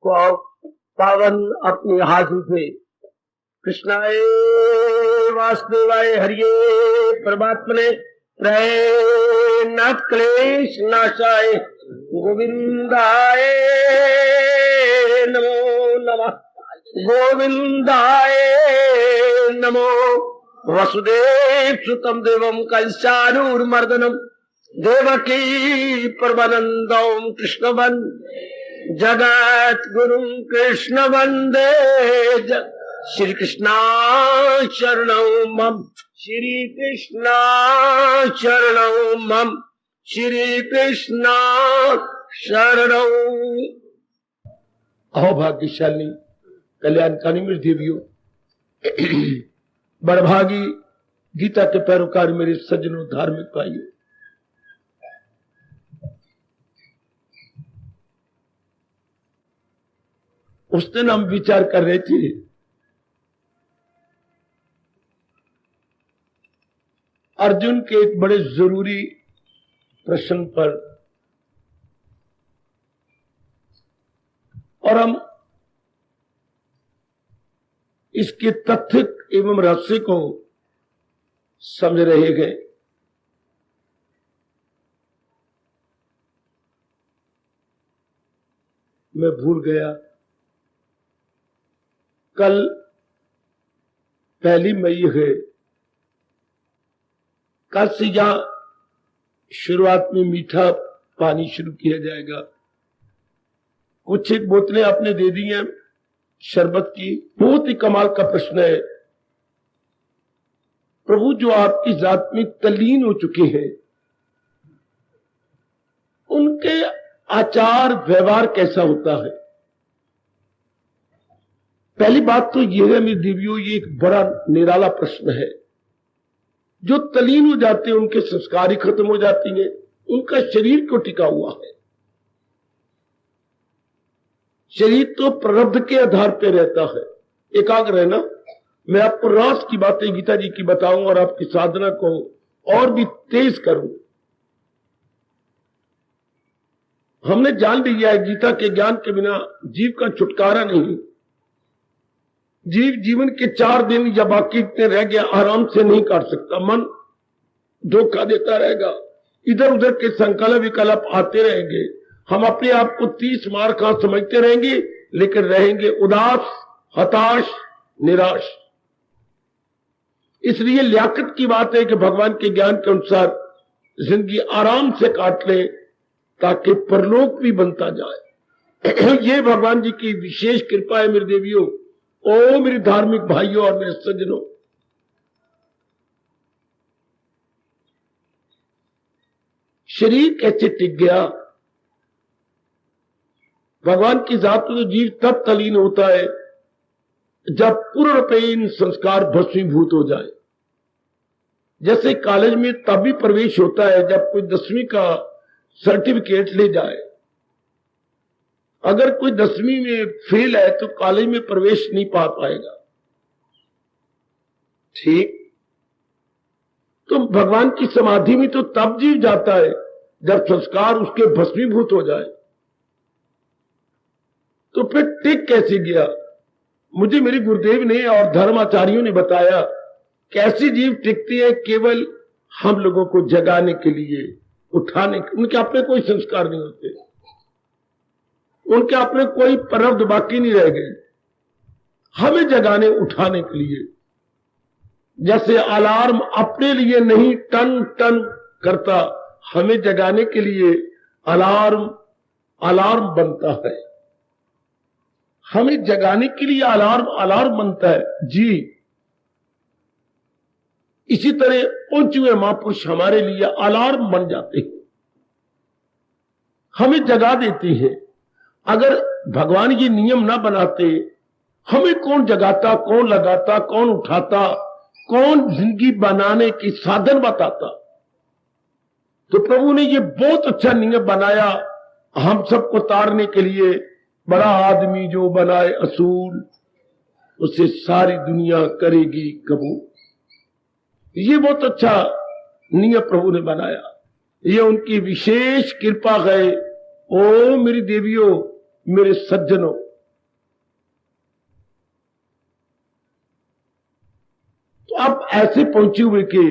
को पावन अपने हाथों से कृष्णाय वासुदेवाय हरिये परमात्मने रहे न क्लेश नाशाय गोविंदाय नमो नमः गोविंदाय नमो वसुदेव सुतम देवम कंसानूर्मर्दनम देवकी परमानंदम कृष्णवन जगत गुरु कृष्ण वंदे श्री कृष्णा शरणं मम श्री कृष्णा शरणं मम श्री कृष्णा शरणं। अहो भाग्यशाली कल्याणकारी मेरी देवियों, बड़भागी गीता के पैरोकार मेरे सज्जनों धार्मिक भाइयों, उस दिन हम विचार कर रहे थे अर्जुन के एक बड़े जरूरी प्रश्न पर, और हम इसके तथ्य एवं रहस्य को समझ रहे गए। मैं भूल गया, कल 1 मई है, कल से यहां शुरुआत में मीठा पानी शुरू किया जाएगा। कुछ एक बोतलें आपने दे दी हैं शरबत की। बहुत ही कमाल का प्रश्न है। प्रभु जो आपकी जात में तल्लीन हो चुके हैं, उनके आचार व्यवहार कैसा होता है? पहली बात तो यह है मेरी देवियों, ये एक बड़ा निराला प्रश्न है। जो तल्लीन हो जाते हैं उनके संस्कार ही खत्म हो जाती हैं, उनका शरीर क्यों टिका हुआ है? शरीर तो प्रारब्ध के आधार पर रहता है। एकाग्र है ना। मैं आपको रास की बातें गीता जी की बताऊं और आपकी साधना को और भी तेज करूं। हमने जान लिया है गीता के ज्ञान के बिना जीव का छुटकारा नहीं। जीव जीवन के 4 दिन या बाकी इतने रह गया आराम से नहीं काट सकता। मन धोखा देता रहेगा, इधर उधर के संकल्प विकल्प आते रहेंगे। हम अपने आप को 30 मार का समझते रहेंगे, लेकिन रहेंगे उदास, हताश, निराश। इसलिए लियाकत की बात है कि भगवान के ज्ञान के अनुसार जिंदगी आराम से काट ले ताकि परलोक भी बनता जाए। ये भगवान जी की विशेष कृपा है मेरे देवियों। ओ मेरे धार्मिक भाइयों और मेरे सज्जनों, शरीर कैसे टिक गया? भगवान की जात में तो जीव तब तलीन होता है जब पूर्णपेन संस्कार भस्मीभूत हो जाए। जैसे कॉलेज में तभी प्रवेश होता है जब कोई 10वीं का सर्टिफिकेट ले जाए। अगर कोई 10वीं में फेल है तो कॉलेज में प्रवेश नहीं पा पाएगा। ठीक, तो भगवान की समाधि में तो तब जीव जाता है जब संस्कार उसके भस्मीभूत हो जाए। तो फिर टिक कैसे गया? मुझे मेरे गुरुदेव ने और धर्माचार्यों ने बताया कैसी जीव टिकती है। केवल हम लोगों को जगाने के लिए, उठाने, उनके अपने कोई संस्कार नहीं होते, उनके अपने कोई प्रारब्ध बाकी नहीं रह गए। हमें जगाने उठाने के लिए, जैसे अलार्म अपने लिए नहीं टन टन करता, हमें जगाने के लिए अलार्म बनता है। हमें जगाने के लिए अलार्म बनता है जी। इसी तरह पहुंचे हुए महापुरुष हमारे लिए अलार्म बन जाते हैं, हमें जगा देते हैं। अगर भगवान ये नियम ना बनाते, हमें कौन जगाता, कौन लगाता, कौन उठाता, कौन जिंदगी बनाने की साधन बताता? तो प्रभु ने ये बहुत अच्छा नियम बनाया हम सबको तारने के लिए। बड़ा आदमी जो बनाए असूल, उसे सारी दुनिया करेगी कबूल। ये बहुत अच्छा नियम प्रभु ने बनाया। ये उनकी विशेष कृपा है। ओ मेरी देवियों, मेरे सज्जनों, ऐसे पहुंचे हुए कि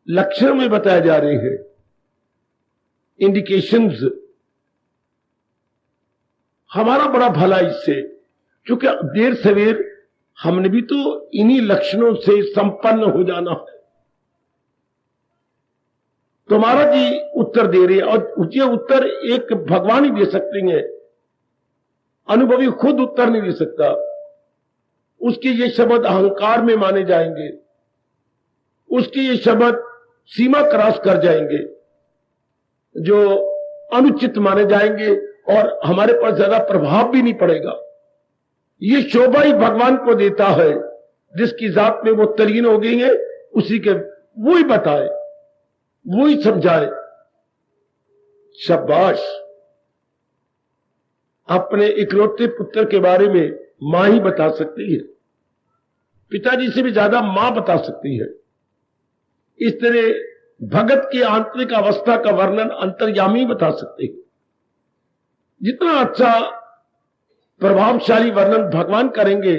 लक्षण में बताए जा रहे हैं, इंडिकेशंस। हमारा बड़ा भला इससे, क्योंकि देर सवेर हमने भी तो इन्हीं लक्षणों से संपन्न हो जाना है। तो महाराज जी उत्तर दे रहे हैं, और ये उत्तर एक भगवान ही दे सकते हैं, अनुभवी खुद उत्तर नहीं दे सकता। उसके ये शब्द अहंकार में माने जाएंगे, उसके ये शब्द सीमा क्रॉस कर जाएंगे, जो अनुचित माने जाएंगे, और हमारे पास ज्यादा प्रभाव भी नहीं पड़ेगा। ये शोभा ही भगवान को देता है, जिसकी जात में वो तलीन हो गई है, उसी के वो ही बताए, वो ही समझाए। शाबाश। अपने इकलौते पुत्र के बारे में मां ही बता सकती है, पिताजी से भी ज्यादा मां बता सकती है। इस तरह भगत की आंतरिक अवस्था का वर्णन अंतर्यामी बता सकते हैं। जितना अच्छा प्रभावशाली वर्णन भगवान करेंगे,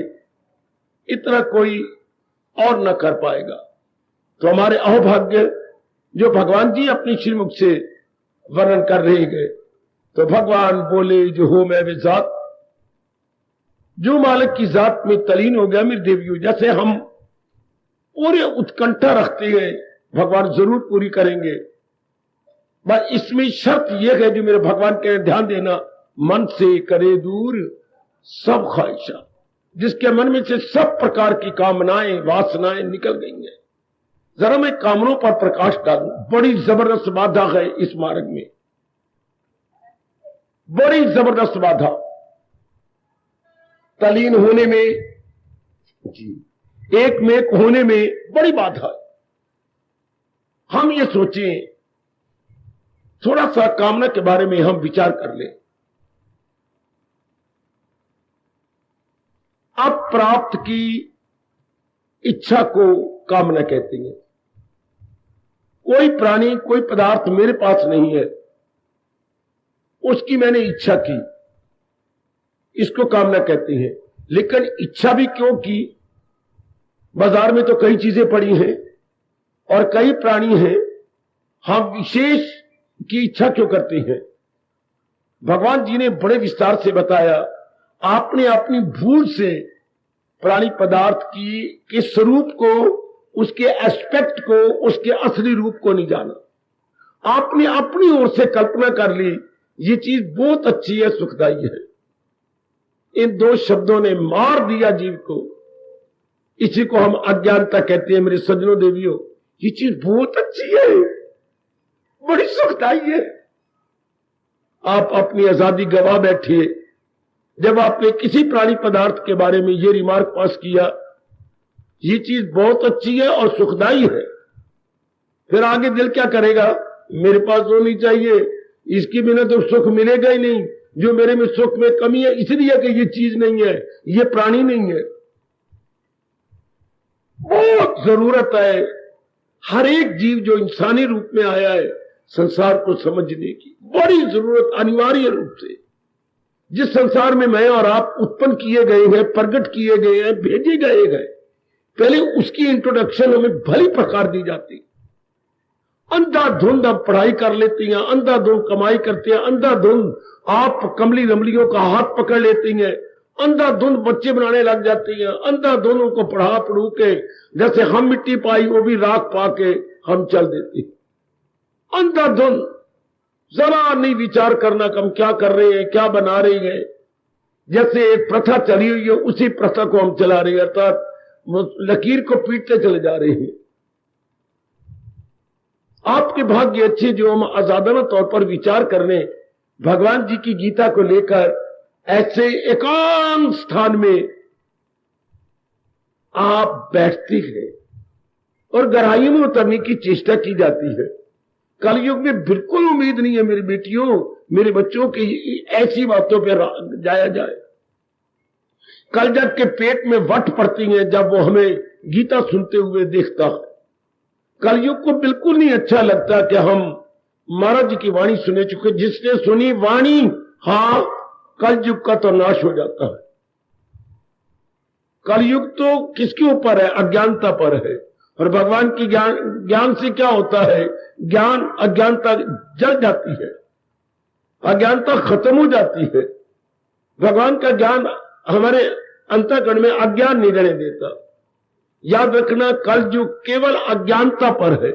इतना कोई और न कर पाएगा। तो हमारे अहोभाग्य जो भगवान जी अपनी श्रीमुख से वर्णन कर रहे गए। तो भगवान बोले, जो हो मैं वे जात, जो मालिक की जात में तलीन हो गया मेरी देवियों। जैसे हम पूरे उत्कंठा रखते हैं, भगवान जरूर पूरी करेंगे, बस इसमें शर्त यह है, जो मेरे भगवान के ध्यान देना, मन से करे दूर सब ख्वाहिशा। जिसके मन में से सब प्रकार की कामनाएं वासनाएं निकल गई हैं। जरा मैं कामनों पर प्रकाश डालूं। बड़ी जबरदस्त बाधा है इस मार्ग में, बड़ी जबरदस्त बाधा। तलीन होने में जी, एक में होने में बड़ी बाधा है। हम ये सोचें, थोड़ा सा कामना के बारे में हम विचार कर लें। अप्राप्त की इच्छा को कामना कहते हैं। कोई प्राणी, कोई पदार्थ मेरे पास नहीं है, उसकी मैंने इच्छा की, इसको कामना कहते हैं। लेकिन इच्छा भी क्यों की? बाजार में तो कई चीजें पड़ी हैं और कई प्राणी हैं, हम विशेष की इच्छा क्यों करते हैं? भगवान जी ने बड़े विस्तार से बताया। आपने अपनी भूल से प्राणी पदार्थ के स्वरूप को, उसके एस्पेक्ट को, उसके असली रूप को नहीं जाना। आपने अपनी ओर से कल्पना कर ली, ये चीज बहुत अच्छी है, सुखदायी है। इन दो शब्दों ने मार दिया जीव को। इसी को हम अज्ञानता कहते हैं। मेरे सज्जनों देवियों, ये चीज बहुत अच्छी है, बड़ी सुखदायी है। आप अपनी आजादी गवा बैठिए। जब आपने किसी प्राणी पदार्थ के बारे में ये रिमार्क पास किया, ये चीज बहुत अच्छी है और सुखदायी है, फिर आगे दिल क्या करेगा? मेरे पास होनी चाहिए, इसके बिना तो सुख मिलेगा ही नहीं। जो मेरे में सुख में कमी है इसलिए कि ये चीज नहीं है, ये प्राणी नहीं है। बहुत जरूरत है हर एक जीव जो इंसानी रूप में आया है, संसार को समझने की बड़ी जरूरत, अनिवार्य रूप से। जिस संसार में मैं और आप उत्पन्न किए गए हैं, प्रकट किए गए हैं, भेजे गए, पहले उसकी इंट्रोडक्शन हमें भली प्रकार दी जाती। अंधाधुंध आप पढ़ाई कर लेती हैं, अंधाधुंध कमाई करते हैं, अंधाधुंध आप कमली रमलियों का हाथ पकड़ लेती हैं, अंधाधुंध बच्चे बनाने लग जाती हैं, अंधाधुंध उनको पढ़ा पढ़ू के जैसे हम मिट्टी पाई वो भी राख पाके हम चल देती। अंधाधुंध जरा नहीं विचार करना कि हम क्या कर रहे हैं, क्या बना रहे हैं। जैसे एक प्रथा चली हुई है, उसी प्रथा को हम चला रहे हैं, अर्थात लकीर को पीटते चले जा रहे हैं। आपके भाग्य अच्छे जो हम आजादाना तौर पर विचार करने भगवान जी की गीता को लेकर ऐसे एकांत स्थान में आप बैठती हैं और गहराइयों में उतरने की चेष्टा की जाती है। कलयुग में बिल्कुल उम्मीद नहीं है मेरी बेटियों, मेरे बच्चों की ऐसी बातों पर जाया जाए। कल जब के पेट में वट पड़ती है जब वो हमें गीता सुनते हुए देखता है। कलयुग को बिल्कुल नहीं अच्छा लगता कि हम महाराज जी की वाणी सुने चुके। जिसने सुनी वाणी, हाँ, कलयुग का तो नाश हो जाता है। कलयुग तो किसके ऊपर है? अज्ञानता पर है। और भगवान की ज्ञान से क्या होता है? ज्ञान अज्ञानता जल जाती है, अज्ञानता खत्म हो जाती है। भगवान का ज्ञान हमारे अंतःकरण में अज्ञान नहीं रहने देता। याद रखना, कल जो केवल अज्ञानता पर है।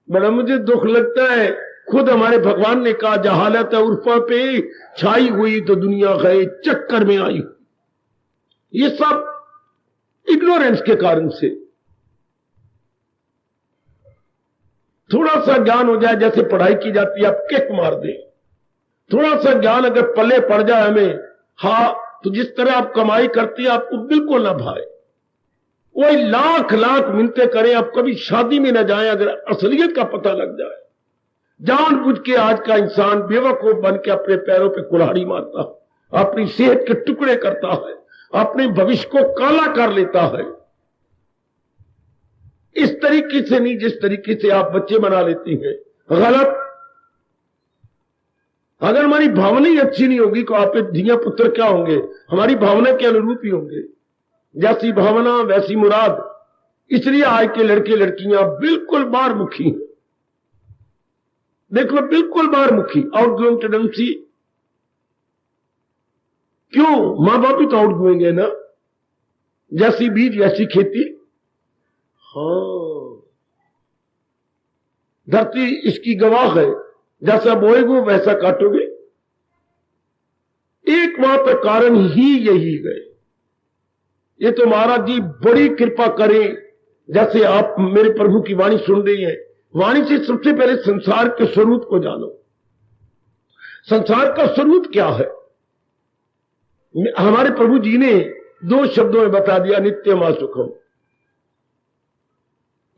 बड़ा मुझे दुख लगता है, खुद हमारे भगवान ने कहा, जहालत उर्फा पे छाई हुई तो दुनिया गए चक्कर में आई। ये सब इग्नोरेंस के कारण से। थोड़ा सा ज्ञान हो जाए, जैसे पढ़ाई की जाती है, आप किक मार दें। थोड़ा सा ज्ञान अगर पल्ले पड़ जाए हमें, हाँ, तो जिस तरह आप कमाई करती है आपको बिल्कुल ना भाए। कोई लाख लाख मिन्नतें करें, आप कभी शादी में ना जाएं, अगर असलियत का पता लग जाए। जानबूझ के आज का इंसान बेवकूफ बन के अपने पैरों पे कुल्हाड़ी मारता है, अपनी सेहत के टुकड़े करता है, अपने भविष्य को काला कर लेता है। इस तरीके से नहीं जिस तरीके से आप बच्चे बना लेती हैं, गलत। अगर हमारी भावना ही अच्छी नहीं होगी तो आप धिया पुत्र क्या होंगे? हमारी भावना के अनुरूप ही होंगे। जैसी भावना वैसी मुराद। इसलिए आज के लड़के लड़कियां बिल्कुल बाहरमुखी हैं। देखो, बिल्कुल बाहरमुखी, आउटगोइंग टेंडेंसी। क्यों? मां बाप भी तो आउटगोइंग है ना। जैसी बीज वैसी खेती। हाँ, धरती इसकी गवाह है, जैसा बोएगो वैसा काटोगे। एकमात्र कारण ही यही है। ये तो महाराज जी बड़ी कृपा करें, जैसे आप मेरे प्रभु की वाणी सुन रही हैं। वाणी से सबसे पहले संसार के स्वरूप को जानो। संसार का स्वरूप क्या है? हमारे प्रभु जी ने 2 शब्दों में बता दिया, नित्यम असुखम।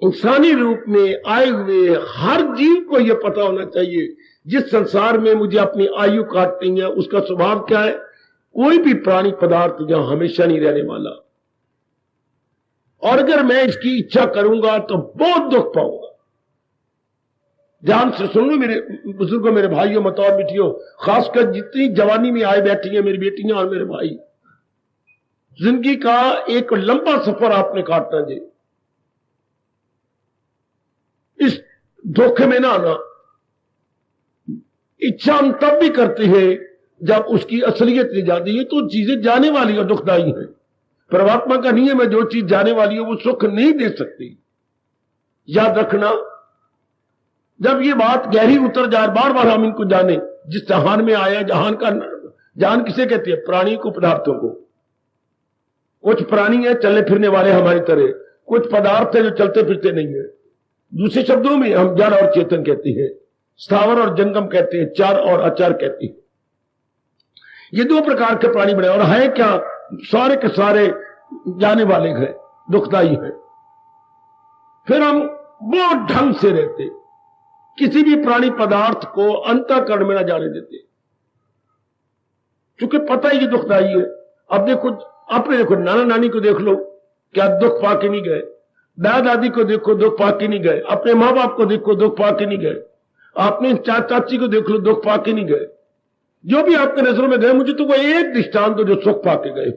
इंसानी रूप में आए हुए हर जीव को यह पता होना चाहिए, जिस संसार में मुझे अपनी आयु काटनी है उसका स्वभाव क्या है। कोई भी प्राणी पदार्थ जहां हमेशा नहीं रहने वाला, और अगर मैं इसकी इच्छा करूंगा तो बहुत दुख पाऊंगा। ध्यान से सुन लो मेरे बुजुर्गों, मेरे भाइयों, मतौर बेटियों, खासकर जितनी जवानी में आए बैठी हैं मेरी बेटियां और मेरे भाई। जिंदगी का एक लंबा सफर आपने काटना जी। इस धोखे में ना आना। इच्छा हम तब भी करते हैं जब उसकी असलियत नहीं जाती है, तो चीजें जाने वाली और दुखदायी है। परमात्मा का नियम है, जो चीज जाने वाली है वो सुख नहीं दे सकती। याद रखना, जब ये बात गहरी उतर जाए, बार बार हम इनको जाने, जिस जहान में आया, जहान का जहान किसे कहते हैं? प्राणी को, पदार्थों को। कुछ प्राणी है चलने फिरने वाले हमारी तरह, कुछ पदार्थ है जो चलते फिरते नहीं है। दूसरे शब्दों में हम जड़ और चेतन कहते हैं, स्थावर और जंगम कहते हैं, चार और अचार कहते हैं। ये 2 प्रकार के प्राणी बने, और है क्या? सारे के सारे जाने वाले हैं, दुखदाई है। फिर हम बहुत ढंग से रहते, किसी भी प्राणी पदार्थ को अंतःकरण में न जाने देते, क्योंकि पता ही ये दुखदाई है। अब देखो, अपने देखो, नाना नानी को देख लो, क्या दुख पाके नहीं गए? दादा दादी को देखो, दुख पाके नहीं गए। अपने माँ बाप को देखो, दुख पाके नहीं गए। अपने चाची को देख लो, दुख पाके नहीं गए। जो भी आपके नजरों में गए, मुझे तो कोई एक दृष्टांत तो जो सुख पाके गए।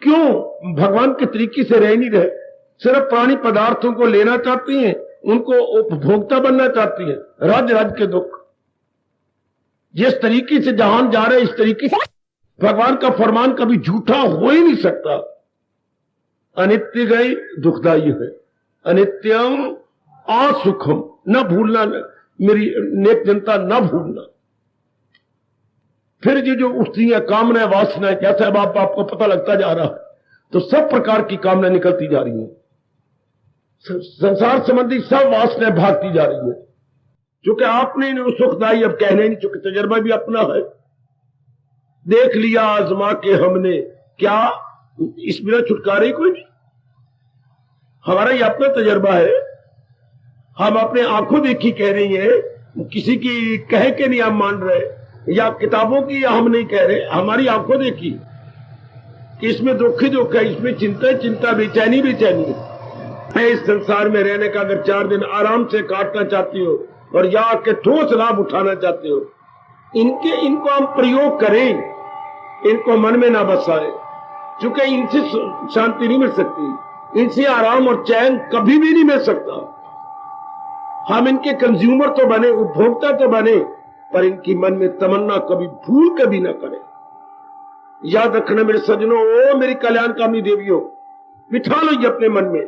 क्यों? भगवान के तरीके से रह नहीं रहे, सिर्फ प्राणी पदार्थों को लेना चाहती हैं, उनको उपभोक्ता बनना चाहती हैं। राज्य राज्य के दुख। जिस तरीके से जहान जा रहे, इस तरीके से भगवान का फरमान कभी झूठा हो ही नहीं सकता। अनित्य गई दुखदाई है, अनित्यम असुखम। न भूलना, मेरी नेक जनता, न भूलना। फिर ये जो उठती है कामना वासना, कैसा है बाप आपको पता लगता जा रहा है, तो सब प्रकार की कामना निकलती जा रही है। संसार संबंधी सब वासनाएं भागती जा रही है, क्योंकि आपने सुखदाई अब कहने नहीं, चूंकि तजर्बा भी अपना है। देख लिया आजमा के हमने, क्या इस बिना छुटकारे कोई नहीं। हमारा ये अपना तजर्बा है। हम अपने आंखों देखी कह रही हैं, किसी की कह के नहीं हम मान रहे, या किताबों की हम नहीं कह रहे, हमारी आंखों देखी कि इसमें दुख ही दुख है, इसमें चिंता ही चिंता, बेचैनी बेचैनी है। मैं इस संसार में रहने का अगर 4 दिन आराम से काटना चाहती हो और या के ठोस लाभ उठाना चाहते हो, इनको हम प्रयोग करें, इनको मन में ना बसाए, क्योंकि इनसे शांति नहीं मिल सकती। इनसे आराम और चैन कभी भी नहीं मिल सकता। हम इनके कंज्यूमर तो बने, उपभोक्ता तो बने, पर इनकी मन में तमन्ना कभी भूल कभी ना करें। याद रखना मेरे सज्जनों, ओ मेरी कल्याणकामी देवियों, बिठा लो ये अपने मन में।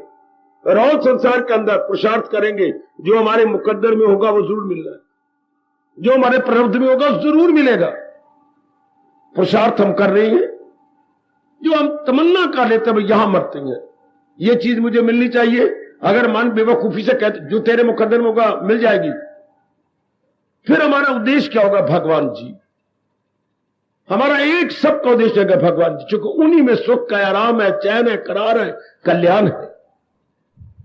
और संसार के अंदर पुरुषार्थ करेंगे, जो हमारे मुकद्दर में होगा वो जरूर मिलना है, जो हमारे प्रारब्ध में होगा जरूर मिलेगा। पुरुषार्थ हम कर रहे हैं, जो हम तमन्ना कर लेते हैं यहां मरते हैं, ये चीज मुझे मिलनी चाहिए। अगर मन बेवकूफी से कहते जो तेरे मुकद्दर में होगा मिल जाएगी, फिर हमारा उद्देश्य क्या होगा? भगवान जी। हमारा एक सबका उद्देश्य है भगवान जी, क्योंकि उन्हीं में सुख है, आराम है, चैन है, करार है, कल्याण है।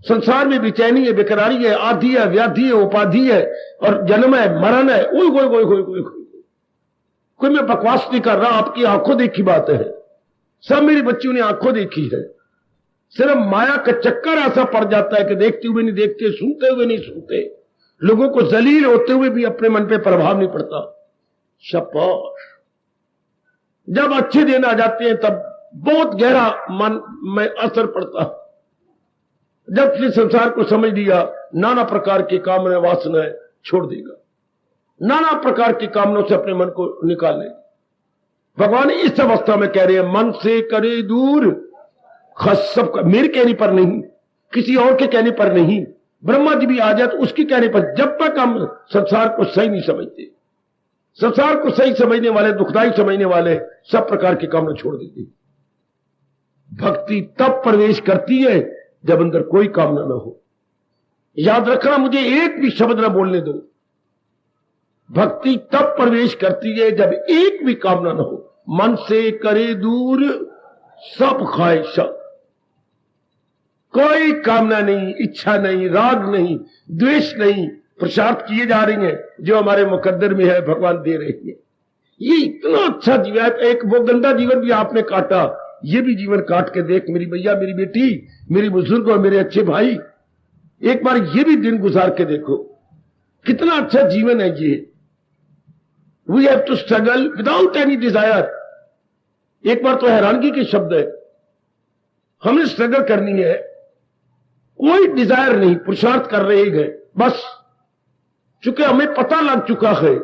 संसार में बेचैनी है, बेकरारी है, आदि है, व्याधि है, उपाधि है, और जन्म है, मरण है। कोई मैं बकवास नहीं कर रहा, आपकी आंखों देखी बात है, सब मेरी बच्चियों ने आंखों देखी है। सिर्फ माया का चक्कर ऐसा पड़ जाता है कि देखते हुए नहीं देखते, सुनते हुए नहीं सुनते, लोगों को जलील होते हुए भी अपने मन पे प्रभाव नहीं पड़ता। शाबाश। जब अच्छे दिन आ जाते हैं तब बहुत गहरा मन में असर पड़ता। जब से संसार को समझ लिया, नाना प्रकार की कामना वासनाएं छोड़ देगा, नाना प्रकार की कामनाओं से अपने मन को निकाल लेगा। भगवान इस अवस्था में कह रहे हैं, मन से करे दूर, खस सबका, मेरे कहने पर नहीं, किसी और के कहने पर नहीं, ब्रह्मा जी भी आ जाए तो उसके कहने पर। जब तक हम संसार को सही नहीं समझते, संसार को सही समझने वाले, दुखदाई समझने वाले सब प्रकार की कामना छोड़ देती। भक्ति तब प्रवेश करती है जब अंदर कोई कामना ना हो। याद रखना, मुझे एक भी शब्द ना बोलने दो। भक्ति तब प्रवेश करती है जब एक भी कामना ना हो। मन से करे दूर सब ख्वाहिशा, कोई कामना नहीं, इच्छा नहीं, राग नहीं, द्वेष नहीं, पुरुषार्थ किए जा रही हैं जो हमारे मुकद्दर में है, भगवान दे रहे हैं। ये इतना अच्छा जीवन है। एक वो गंदा जीवन भी आपने काटा, ये भी जीवन काट के देख मेरी भैया, मेरी बेटी, मेरी बुजुर्ग और मेरे अच्छे भाई, एक बार ये भी दिन गुजार के देखो, कितना अच्छा जीवन है ये। We have to struggle without any desire. एक बार तो हैरानगी के शब्द है, हमने स्ट्रगल करनी है, कोई डिजायर नहीं, पुरुषार्थ कर रहे गए बस। चूंकि हमें पता लग चुका है,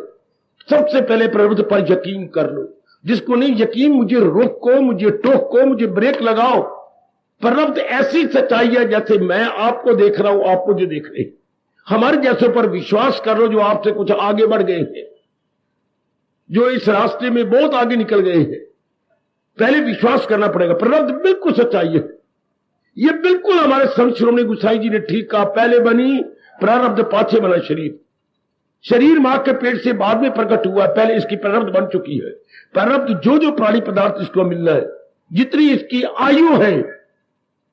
सबसे पहले प्रवृत्ति पर यकीन कर लो। जिसको नहीं यकीन, मुझे रोको, मुझे टोको, मुझे ब्रेक लगाओ। प्रवृत्ति ऐसी सच्चाई है जैसे मैं आपको देख रहा हूं, आप मुझे देख रहे हैं। हमारे जैसों पर विश्वास कर लो जो आपसे कुछ आगे बढ़ गए हैं, जो इस रास्ते में बहुत आगे निकल गए हैं। पहले विश्वास करना पड़ेगा। प्रवृत्ति बिल्कुल सच्चाई है। ये बिल्कुल हमारे संत श्रोमणी गोसाई जी ने ठीक कहा, पहले बनी प्रारब्ध, पाछे बना शरीर। शरीर मां के पेट से बाद में प्रकट हुआ, पहले इसकी प्रारब्ध बन चुकी है। प्रारब्ध जो जो प्राणी पदार्थ इसको मिलना है, जितनी इसकी आयु है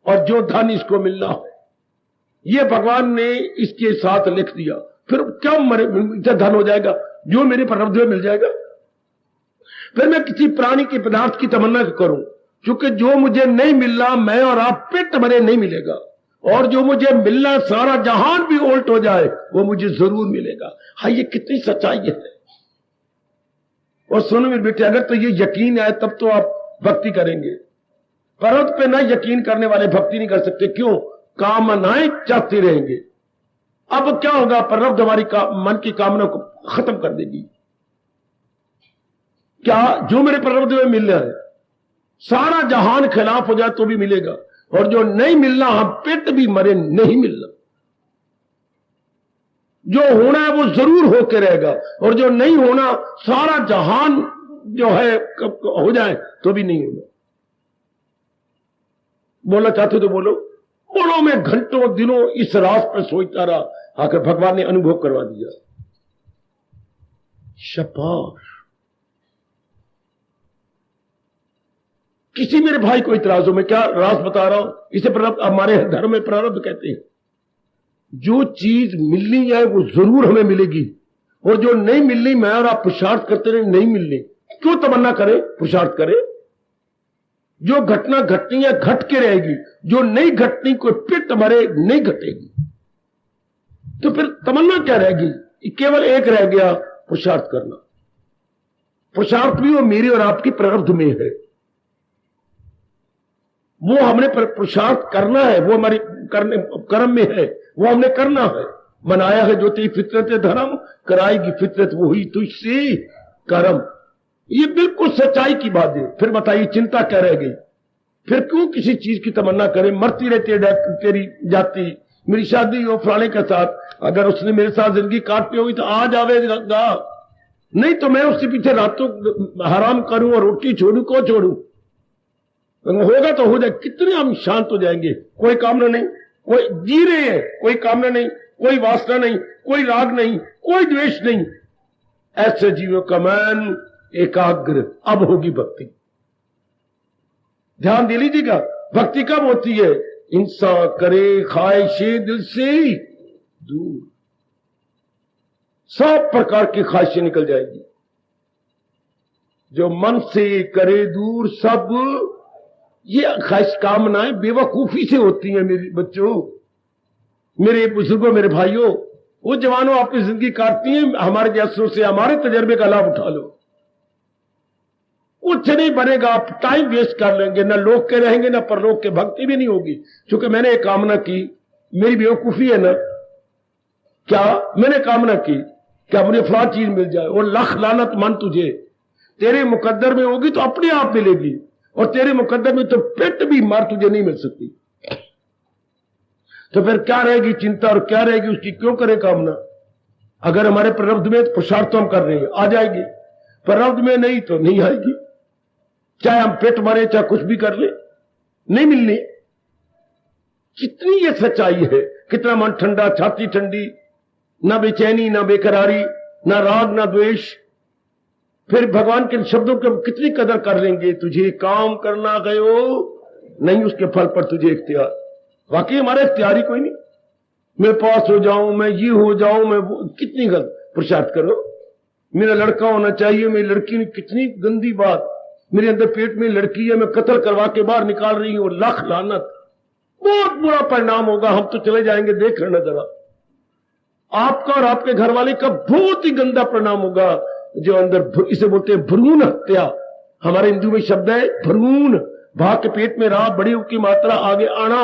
और जो धन इसको मिलना है, ये भगवान ने इसके साथ लिख दिया। फिर क्या मरे धन हो जाएगा, जो मेरे प्रारब्ध में मिल जाएगा। फिर मैं किसी प्राणी के पदार्थ की तमन्ना करूं, क्योंकि जो मुझे नहीं मिलना, मैं और आप पेट भरे नहीं मिलेगा, और जो मुझे मिलना सारा जहान भी उल्ट हो जाए वो मुझे जरूर मिलेगा। हाँ, ये कितनी सच्चाई है। और सुनो मेरे बेटे, अगर तो ये यकीन है तब तो आप भक्ति करेंगे। परत पे ना यकीन करने वाले भक्ति नहीं कर सकते। क्यों? कामनाएं चाहते रहेंगे। अब क्या होगा? परत हमारी मन की कामना को खत्म कर देगी। क्या जो मेरे प्रारब्ध में मिल रहा है, सारा जहान खिलाफ हो जाए तो भी मिलेगा, और जो नहीं मिलना, हम पेट भी मरे नहीं मिलना। जो होना है वो जरूर होके रहेगा, और जो नहीं होना, सारा जहान जो है हो जाए तो भी नहीं होना। बोलना चाहते तो बोलो। बोलो, मैं घंटों दिनों इस रात पर सोचता रहा, आकर भगवान ने अनुभव करवा दिया। शाबाश। किसी मेरे भाई को इतराज हो, मैं क्या राज बता रहा हूं, इसे प्रारब्ध, हमारे धर्म में प्रारब्ध कहते हैं। जो चीज मिलनी है वो जरूर हमें मिलेगी, और जो नहीं मिलनी, मैं और आप पुरुषार्थ करते रहे नहीं मिलनी, क्यों तमन्ना करें? पुरुषार्थ करें। जो घटना घटनी है घट के रहेगी, जो नहीं घटनी, कोई पिट मरे नहीं घटेगी। तो फिर तमन्ना क्या रहेगी? केवल एक रह गया, पुरुषार्थ करना। पुरुषार्थ भी वो मेरे और आपकी प्रारब्ध में है। वो हमने पुरुषार्थ करना है, वो हमारी करने कर्म में है, वो हमने करना है। बनाया है जो तेरी फितरत धर्म, कराएगी फितरत वही तुझसे कर्म। ये बिल्कुल सच्चाई की बात है। फिर बताइए चिंता क्या रह गई? फिर क्यों किसी चीज की तमन्ना करे? मरती रहती है तेरी जाती, मेरी शादी हो फलाने के साथ, अगर उसने मेरे साथ जिंदगी काटनी होगी तो आ जावेगा, नहीं तो मैं उसके पीछे रातों हराम करूं और रोटी छोड़ू, को छोड़ू? होगा तो हो जाए। कितने हम शांत हो जाएंगे, कोई कामना नहीं, कोई जी रहे हैं, कोई कामना नहीं, कोई वासना नहीं, कोई राग नहीं, कोई द्वेष नहीं। ऐसे जीवों का मन एकाग्र। अब होगी भक्ति। ध्यान दे लीजिएगा, भक्ति कब होती है? इंसान करे ख्वाहिशें दिल से दूर, सब प्रकार की ख्वाहिशें निकल जाएगी। जो मन से करे दूर सब, ये ख्वाहिश कामनाएं बेवकूफी से होती हैं मेरे बच्चों, मेरे बुजुर्गों, मेरे भाइयों। वो जवानों अपनी जिंदगी काटती हैं, हमारे जैसों से हमारे तजर्बे का लाभ उठा लो। कुछ नहीं बनेगा, आप टाइम वेस्ट कर लेंगे, ना लोग के रहेंगे ना परलोक के, भक्ति भी नहीं होगी। क्योंकि मैंने एक कामना की, मेरी बेवकूफी है ना, क्या मैंने कामना की क्या मुझे फलां चीज मिल जाए, और लख लानत मन तुझे, तेरे मुकद्दर में होगी तो अपने आप मिलेगी, और तेरे मुकद्दर में तो पेट भी मार तुझे नहीं मिल सकती। तो फिर क्या रहेगी चिंता, और क्या रहेगी उसकी क्यों करें कामना? अगर हमारे प्रारब्ध में पुरुषार्थ तो हम कर रहे हैं, आ जाएगी। प्रारब्ध में नहीं तो नहीं आएगी, चाहे हम पेट मारे चाहे कुछ भी कर ले, नहीं मिलनी। कितनी ये सच्चाई है, कितना मन ठंडा, छाती ठंडी, ना बेचैनी ना बेकरारी, ना राग ना द्वेष। फिर भगवान के शब्दों की कितनी कदर कर लेंगे। तुझे काम करना गयो नहीं, उसके फल पर तुझे इख्तियार। वाकई हमारा इख्तियार ही कोई नहीं। मैं पास हो जाऊं, मैं ये हो जाऊं, मैं वो, कितनी गलत पुरुषार्थ करो। मेरा लड़का होना चाहिए, मेरी लड़की ने, कितनी गंदी बात। मेरे अंदर पेट में लड़की है, मैं कत्ल करवा के बाहर निकाल रही हूं, लाख लानत। बहुत बुरा परिणाम होगा, हम तो चले जाएंगे, देख लेना जरा। आपका और आपके घर वाले का बहुत ही गंदा परिणाम होगा। जो अंदर, इसे बोलते हैं भ्रूण हत्या, हमारे हिंदू में शब्द है भ्रूण, भाग के पेट में रहा, बड़ी की मात्रा आगे आना।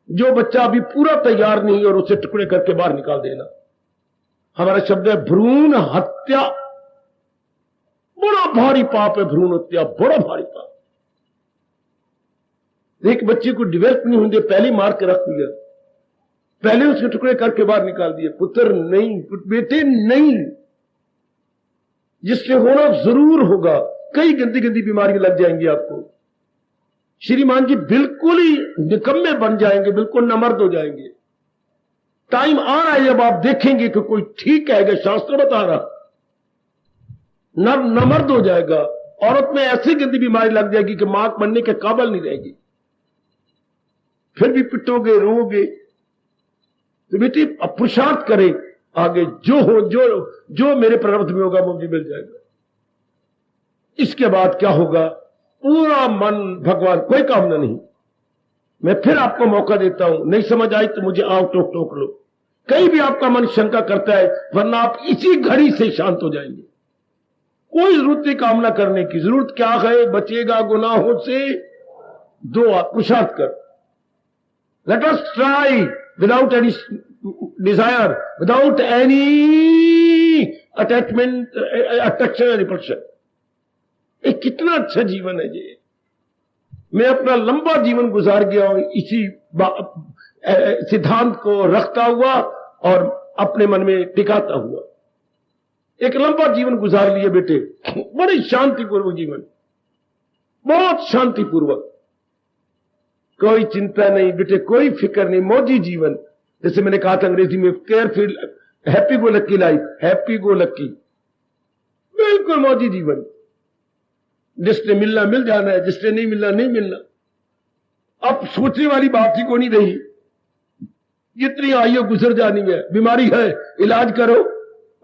जो बच्चा अभी पूरा तैयार नहीं और उसे टुकड़े करके बाहर निकाल देना, हमारा शब्द है भ्रूण हत्या। बड़ा भारी पाप है भ्रूण हत्या, बड़ा भारी पाप। एक बच्चे को डेवलप नहीं होने, पहले मार के रख दिया, पहले उसके टुकड़े करके बाहर निकाल दिए। पुत्र नहीं, बेटे नहीं, जिससे होना जरूर होगा। कई गंदी गंदी बीमारियां लग जाएंगी आपको। श्रीमान जी बिल्कुल ही निकम्मे बन जाएंगे, बिल्कुल नमर्द हो जाएंगे। टाइम आ रहा है जब आप देखेंगे कि कोई ठीक है, शास्त्र बता रहा, नमर्द हो जाएगा। औरत में ऐसी गंदी बीमारी लग जाएगी कि मां बनने के काबिल नहीं रहेगी। फिर भी पिटोगे, रोगे। तो बेटी पुरुषार्थ करें, आगे जो हो, जो मेरे प्रारब्ध में होगा वो मुझे मिल जाएगा। इसके बाद क्या होगा? पूरा मन भगवान, कोई कामना नहीं। मैं फिर आपको मौका देता हूं, नहीं समझ आई तो मुझे आओ टोक लो। कहीं भी आपका मन शंका करता है, वरना आप इसी घड़ी से शांत हो जाएंगे। कोई जरूरत नहीं कामना करने की। जरूरत क्या है? बचेगा गुनाहों से, दो पुरुषार्थ कर। Let us try without any desire, without any attachment, attraction and repulsion. एक कितना अच्छा जीवन है ये। मैं अपना लंबा जीवन गुजार गया हूं इसी सिद्धांत को रखता हुआ और अपने मन में टिकाता हुआ। एक लंबा जीवन गुजार लिए बेटे, बड़े शांतिपूर्वक जीवन, बहुत शांतिपूर्वक, कोई चिंता नहीं बेटे, कोई फिक्र नहीं, मौजी जीवन। जैसे मैंने कहा था अंग्रेजी में, केयरफुल, हैप्पी गो लक्की लाइफ, हैप्पी गो लक्की, बिल्कुल मौजी जीवन। जिसने मिलना मिल जाना है, जिसने नहीं मिलना नहीं मिलना। अब सोचने वाली बात ही को नहीं रही। जितनी आयु गुजर जानी है, बीमारी है इलाज करो।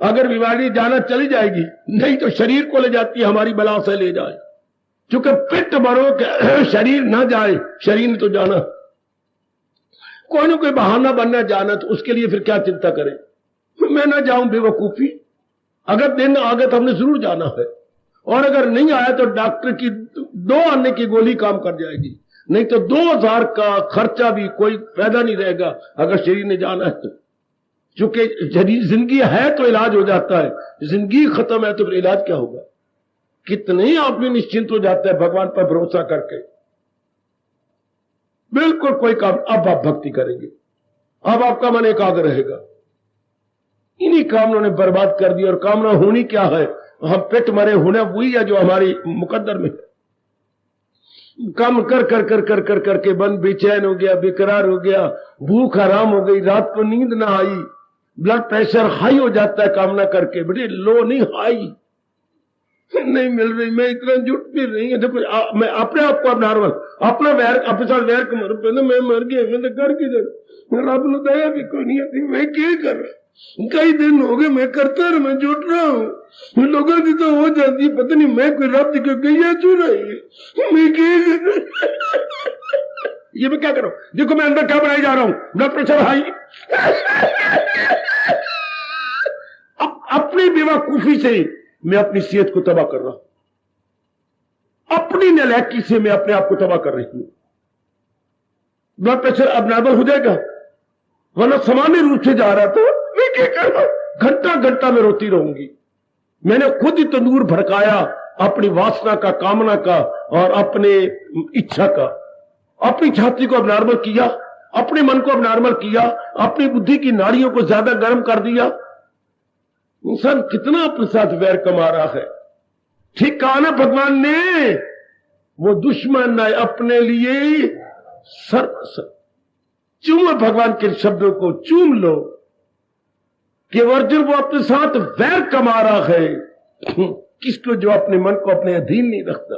अगर बीमारी जाना चली जाएगी, नहीं तो शरीर को ले जाती है, हमारी बला से ले जाए। क्योंकि पेट भरो कि शरीर ना जाए, शरीर ने तो जाना। कोई ना कोई बहाना बनना जाना, तो उसके लिए फिर क्या चिंता करें? मैं ना जाऊं बेवकूफी। अगर दिन आ गए तो हमने जरूर जाना है, और अगर नहीं आया तो डॉक्टर की 2 आने की गोली काम कर जाएगी, नहीं तो 2000 का खर्चा भी कोई फायदा नहीं रहेगा अगर शरीर ने जाना है तो। चूंकि जिंदगी है तो इलाज हो जाता है, जिंदगी खत्म है तो फिर इलाज क्या होगा। कितने ही आदमी निश्चिंत हो जाता है भगवान पर भरोसा करके, बिल्कुल कोई काम। अब आप भक्ति करेंगे, अब आपका मन एकाग्र रहेगा। इन्हीं कामनों ने बर्बाद कर दिया। और कामना होनी क्या है, हम पेट मरे होने वही है जो हमारी मुकद्दर में है। काम कर कर कर कर कर करके मन बेचैन हो गया, बेकरार हो गया, भूख हराम हो गई, रात को नींद ना आई, ब्लड प्रेशर हाई हो जाता है कामना करके। बेटे लो नहीं, हाई नहीं मिल रही, मैं इतना जुट भी नहीं है। देखो मैं अपने आप को अब नॉर्मल, अपना वैर अपने साथ वैर को मर पे मैं मर गया, मैं तो कर किधर, मेरा अपना दया भी कोई नहीं आती। मैं क्या कर रहा, कई दिन हो गए मैं करता रहा, मैं जुट रहा हूँ, लोगों की तो हो जाती है, पता नहीं मैं कोई रब क्यों गई चू रही, मैं क्या ये मैं क्या करूं। देखो मैं अंदर क्या बनाई जा रहा हूं, ब्लड प्रेशर हाई। अपनी बेवकूफी से मैं अपनी सेहत को तबाह कर रहा हूं, अपनी नालायकी से मैं अपने आप को तबाह कर रही हूं। ब्लड प्रेशर अब नॉर्मल हो जाएगा, वरना सामान्य रूप से जा रहा था। मैं क्या कर रहा हूं, घंटा घंटा में रोती रहूंगी। मैंने खुद ही तंदूर भड़काया अपनी वासना का, कामना का और अपने इच्छा का। अपनी छाती को अब नॉर्मल किया, अपने मन को अब नॉर्मल किया, अपनी बुद्धि की नाड़ियों को ज्यादा गर्म कर दिया। इंसान कितना अपने साथ वैर कमा रहा है। ठीक कहा ना भगवान ने, वो दुश्मन है अपने लिए सर्व। चूम भगवान के शब्दों को, चूम लो कि अर्जुन वो अपने साथ वैर कमा रहा है। किसको, जो अपने मन को अपने अधीन नहीं रखता,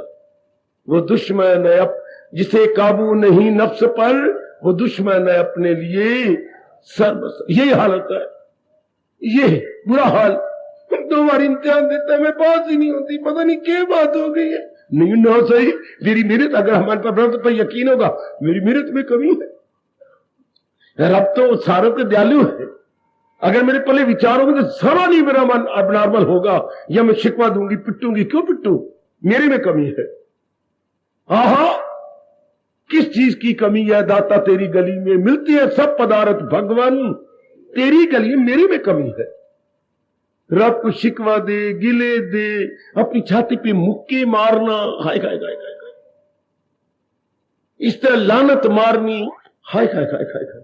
वो दुश्मन है। जिसे काबू नहीं नफ्स पर, वो दुश्मन है अपने लिए सर्व। यही हालत है, ये बुरा हाल। 2 बार इम्तिहान देता, मैं पास ही नहीं होती, पता नहीं क्या बात हो गई है। नहीं ना सही, मेरी मेहनत, अगर हमारे पर ब्रह्म पर यकीन होगा मेरी मेहनत में कमी है। रब तो सारों के दयालु है। अगर मेरे पहले विचार होंगे तो सारा नहीं मेरा मन अब नॉर्मल होगा, या मैं शिकवा दूंगी, पिटूंगी। क्यों पिटू, मेरे में कमी है। आहा, किस चीज की कमी है दाता, तेरी गली में मिलती है सब पदार्थ भगवान, तेरी गली में मेरी में कमी है। रब को शिकवा दे, गिले दे, अपनी छाती पे मुक्के मारना, हाय हाय हाय हाय, इस तरह लानत मारनी, हाय हाय हाय हाय।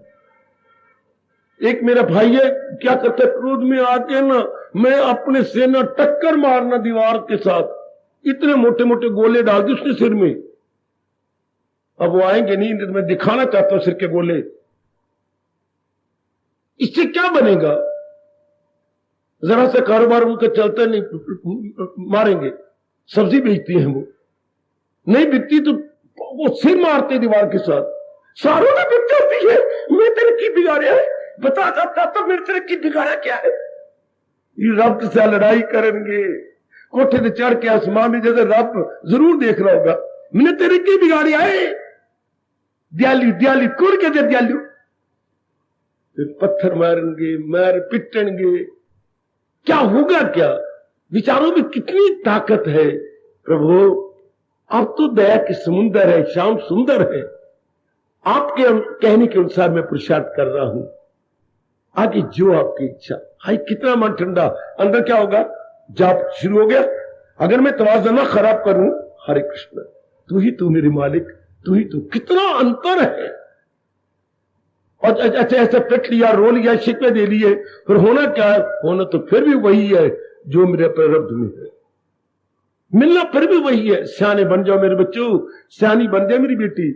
एक मेरा भाई है, क्या करता है, क्रोध में आके ना मैं अपने से ना टक्कर मारना दीवार के साथ, इतने मोटे मोटे गोले डाल दी उसने सिर में। अब वो आएंगे नहीं, तो मैं दिखाना चाहता हूं सिर के गोले। इससे क्या बनेगा, जरा सा कारोबार उनका चलता नहीं, मारेंगे। सब्जी बेचती है वो, नहीं बिकती तो वो सिर मारते दीवार के साथ। सारों ने बिक जाती है, मैं तरक्की बिगाड़े है, बता सकता तो मेरी तरक्की बिगाड़ा क्या है। ये रब से लड़ाई करेंगे, कोठे से चढ़ के आसमान में, जैसे रब जरूर देख रहा होगा मैंने तरक्की बिगाड़ी है। दयालु दयालु कौन कहते दयालु, फिर पत्थर मारेंगे, मार पिटेंगे। क्या होगा, क्या विचारों में कितनी ताकत है। प्रभु अब तो दया के समुंदर है, श्याम सुंदर है, आपके कहने के अनुसार मैं पुरुषार्थ कर रहा हूं, आगे जो आपकी इच्छा। हाय कितना मन ठंडा, अंदर क्या होगा, जाप शुरू हो गया। अगर मैं तवाज़ा ना खराब करूं, हरे कृष्ण तू ही तू मेरे मालिक, तू ही तू, कितना अंतर है। और अच्छा ऐसा पिट लिया, रो लिया, शिकवे दे लिए, फिर होना क्या है, होना तो फिर भी वही है जो मेरे प्रारब्ध में है, मिलना फिर भी वही है। सियाने बन जाओ मेरे बच्चों, सियानी बन जाए मेरी बेटी।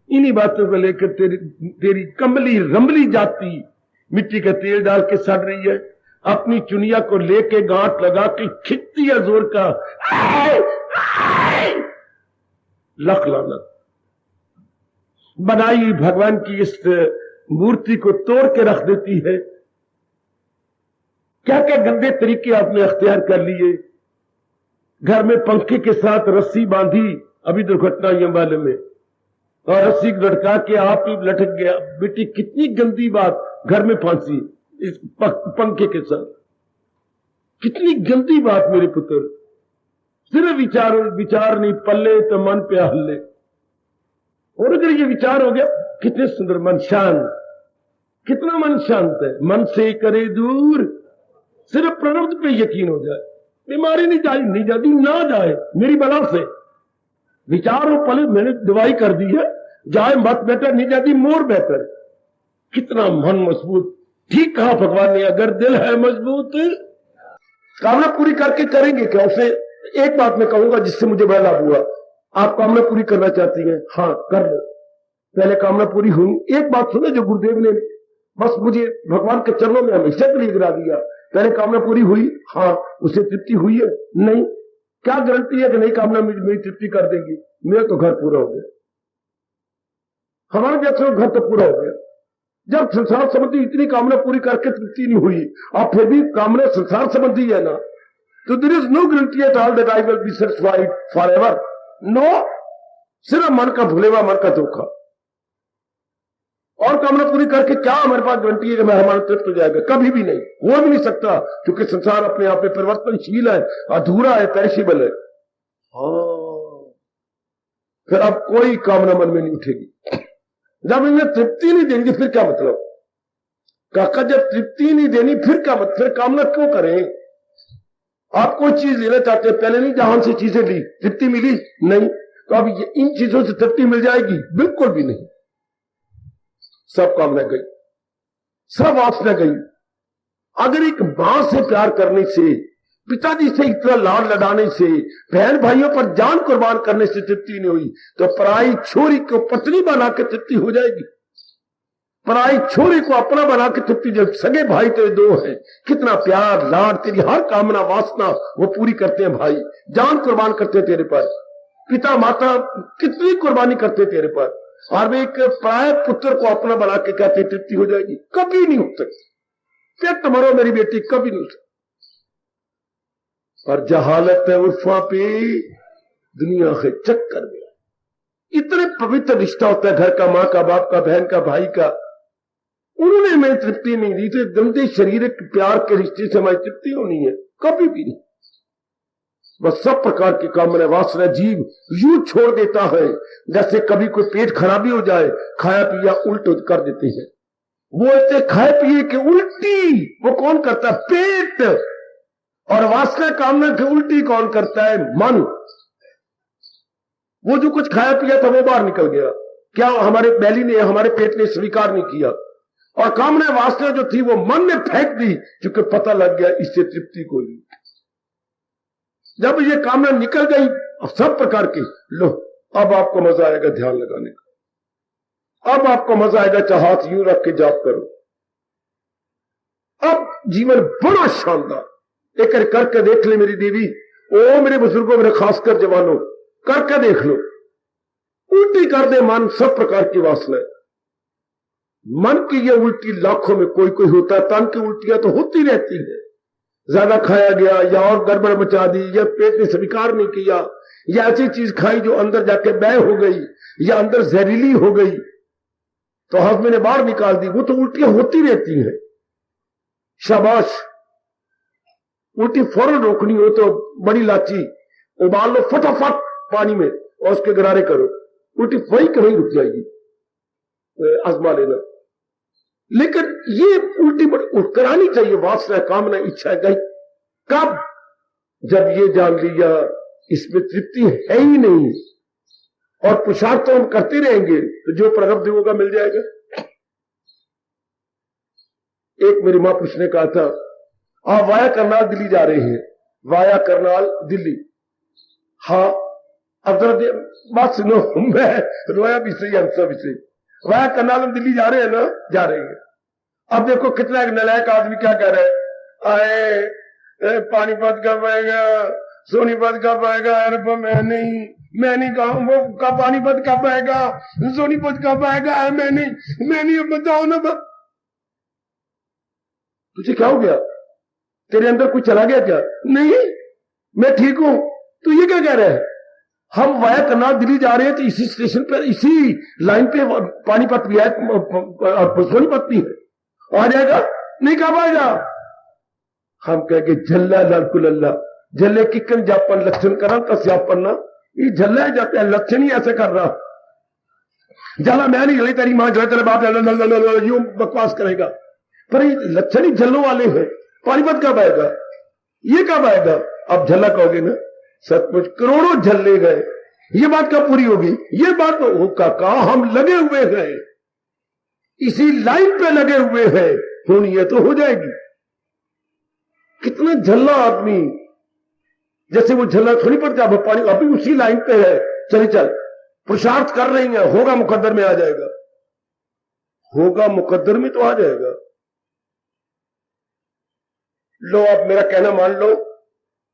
इन्हीं बातों को लेकर तेरी कमली रमली जाती मिट्टी का तेल डाल के सड़ रही है, अपनी चुनिया को लेके गांठ लगा के खिंचती है जोर का, लख लानत। बनाई भगवान की इस मूर्ति को तोड़ के रख देती है। क्या क्या गंदे तरीके आपने अख्तियार कर लिए। घर में पंखे के साथ रस्सी बांधी, अभी दुर्घटना अंबाले में, और रस्सी लटका के आप ही लटक गया। बेटी कितनी गंदी बात, घर में फांसी इस पंखे के साथ, कितनी गंदी बात मेरे पुत्र। सिर्फ विचार विचार नहीं पल्ले तो मन पे हल्ले। और अगर ये विचार हो गया, कितने सुंदर मन शांत, कितना मन शांत है। मन से करे दूर, सिर्फ प्रणव पे यकीन हो जाए, बीमारी नहीं जाती ना जाए मेरी बला से। विचार हो पले मैंने दवाई कर दी है, जाए मत बेटर नहीं जाती मोर बेटर। कितना मन मजबूत। ठीक कहा भगवान ने, अगर दिल है मजबूत कामना पूरी करके करेंगे क्या। उसे एक बात मैं कहूंगा जिससे मुझे बड़ा लाभ हुआ। आप कामना पूरी करना चाहती हैं, हाँ कर लो। पहले कामना पूरी हुई, एक बात सुनो जो गुरुदेव ने बस मुझे भगवान के चरणों में हमेशा के लिए गिरा दिया। पहले कामना पूरी हुई, हाँ उसे तृप्ति हुई है नहीं, क्या गारंटी है कि नहीं कामना मेरी तृप्ति कर देगी। मेरा तो घर पूरा हो गया, हमारे जैसे घर तो पूरा हो गया। जब संसार संबंधी इतनी कामना पूरी करके तृप्ति नहीं हुई, अब फिर भी कामना संसार संबंधी है ना, तो there is no guarantee at all that I will be satisfied forever. No, सिर्फ मन का भुलेवा, मन का धोखा। और कामना पूरी करके क्या हमारे पास गारंटी है कि मैं हमारा तृप्त हो जाएगा। कभी भी नहीं, हो भी नहीं सकता, क्योंकि संसार अपने आप में परिवर्तनशील है, अधूरा है, पेरिशेबल है। फिर अब कोई कामना मन में नहीं उठेगी। जब इन्हें तृप्ति नहीं देंगे फिर क्या मतलब। काका जब तृप्ति नहीं देनी फिर क्या मतलब, फिर कामना क्यों करें। आप कोई चीज लेना चाहते हैं, पहले नहीं जहां से चीजें ली, तृप्ति मिली नहीं, तो अब इन चीजों से तृप्ति मिल जाएगी, बिल्कुल भी नहीं। सब कामना गई, सब वासना गई। अगर एक मां से प्यार करने से, पिताजी से इतना लाड लडाने से, बहन भाइयों पर जान कुर्बान करने से तृप्ति नहीं हुई, तो पराई छोरी को पत्नी बना के तृप्ति हो जाएगी। पराई छोरी को अपना बना के तृप्ति, जब सगे भाई तेरे दो हैं, कितना प्यार लाड, तेरी हर कामना वासना वो पूरी करते हैं भाई, जान कुर्बान करते हैं तेरे पर। पिता माता कितनी कुर्बानी करते तेरे पर, और वे एक पराये पुत्र को अपना बना के कहते तृप्ति हो जाएगी। कभी नहीं हो सकती। पेट मरो मेरी बेटी, कभी नहीं हो सकती। और जहालत है उर्फा पे दुनिया के चक्कर में। इतने पवित्र रिश्ता होता है घर का, मां का, बाप का, बहन का, भाई का। उन्होंने मैं तृप्ति नहीं दी, तो गंदे शारीरिक प्यार के रिश्ते से हमारी तृप्ति होनी है, कभी भी नहीं। बस सब प्रकार की कामना वासना जीव यूं छोड़ देता है जैसे कभी कोई पेट खराबी हो जाए, खाया पिया उल्ट कर देते हैं। वो ऐसे खाए पिए के उल्टी वो कौन करता है, पेट। और वासना कामना की उल्टी कौन करता है, मन। वो जो कुछ खाया पिया था वो बाहर निकल गया, क्या हमारे बैली ने, हमारे पेट ने स्वीकार नहीं किया। और कामना वासना जो थी वो मन ने फेंक दी, क्योंकि पता लग गया इससे तृप्ति कोई नहीं। जब ये कामना निकल गई सब प्रकार की, लो अब आपको मजा आएगा ध्यान लगाने का, अब आपको मजा आएगा चाहे हाथ यूं रख के जाप करो। अब जीवन बड़ा शानदार। एक करके देख ले मेरी देवी, ओ मेरे बुजुर्गों, मेरे खासकर जवानों, करके देख लो। उल्टी कर दे मन सब प्रकार की वासना। मन की ये उल्टी लाखों में कोई कोई होता है, तन की उल्टियां तो होती रहती है। ज्यादा खाया गया, या और गड़बड़ मचा दी, या पेट ने स्वीकार नहीं किया, या ऐसी चीज खाई जो अंदर जाके बह हो गई, या अंदर जहरीली हो गई तो हजमे ने बाहर निकाल दी, वो तो उल्टियां होती रहती हैं। शाबाश, उल्टी फौरन रोकनी हो तो बड़ी इलायची उबाल लो फटाफट पानी में और उसके गरारे करो, उल्टी वही कहीं रुक जाएगी, आजमा लेना। लेकिन ये उल्टी करानी चाहिए, वासना कामना इच्छा गई। कब? जब ये जान लिया इसमें तृप्ति है ही नहीं, और पुरुषार्थ तो हम करते रहेंगे तो जो प्रारब्ध होगा मिल जाएगा। एक मेरी मां पुरुष ने कहा था, आप वाया करनाल दिल्ली जा रहे हैं, वाया करनाल दिल्ली। हाँ, अब जरा बात सुनो, मैं रोया भी सही, हंसा भी सही। वाया करनाल हम दिल्ली जा रहे हैं ना, जा रहे हैं। अब देखो कितना एक नलायक आदमी क्या कह रहा है, आए पानीपत कब आएगा, सोनीपत कब आएगा, अरे मैं नहीं कहूं वो कब, पानीपत कब आएगा, सोनीपत कब आएगा, मैं नहीं बताओ ना। तुझे क्या हो गया, तेरे अंदर कुछ चला गया क्या? नहीं, मैं ठीक हूं। तू ये क्या कह रहा है? हम वाया करनाल दिल्ली जा रहे हैं तो इसी स्टेशन पर, इसी लाइन पे पानीपत भी है, सोनीपत भी है, आ जाएगा। नहीं कब आएगा? हम कहेंगे जल्ला लड़कुल्ला, झल्ले किकन जापन लक्षण करा तस्यापन ना ये झल्ला जाते हैं लक्षण ही ऐसे कर रहा जला मैं नहीं जली तेरी मां जो तेरे बाप यूं बकवास करेगा पर ये लक्षण ही झल्लों वाले हैं। पानीपत कब आएगा, ये कब आएगा? अब झल्ला कहोगे ना, सचमुच करोड़ों झल्ले गए, ये बात कब पूरी होगी? ये बात तो काका हम लगे हुए हैं, इसी लाइन पे लगे हुए हैं, हूं ये तो हो जाएगी। कितना झल्ला आदमी, जैसे वो झल्ला थोड़ी पड़ता है पानी, अभी उसी लाइन पे है, चली चल पुरुषार्थ कर रही है, होगा मुकद्दर में आ जाएगा, होगा मुकद्दर में तो आ जाएगा। लो आप मेरा कहना मान लो,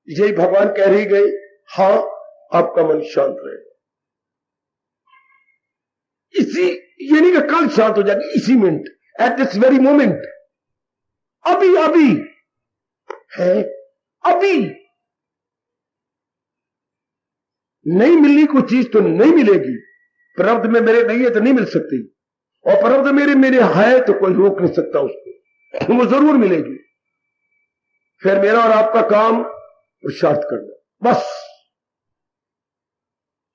यही भगवान कह रही गए, हां आपका मन शांत रहे। इसी ये नहीं कि कल शांत हो जाएगी, इसी minute, at this very moment, अभी अभी है, अभी नहीं मिलनी कोई चीज तो नहीं मिलेगी, प्रारब्ध में मेरे नहीं है तो नहीं मिल सकती, और प्रारब्ध मेरे है तो कोई रोक नहीं सकता उसको, वो जरूर मिलेगी। फिर मेरा और आपका काम पुरुषार्थ करना, बस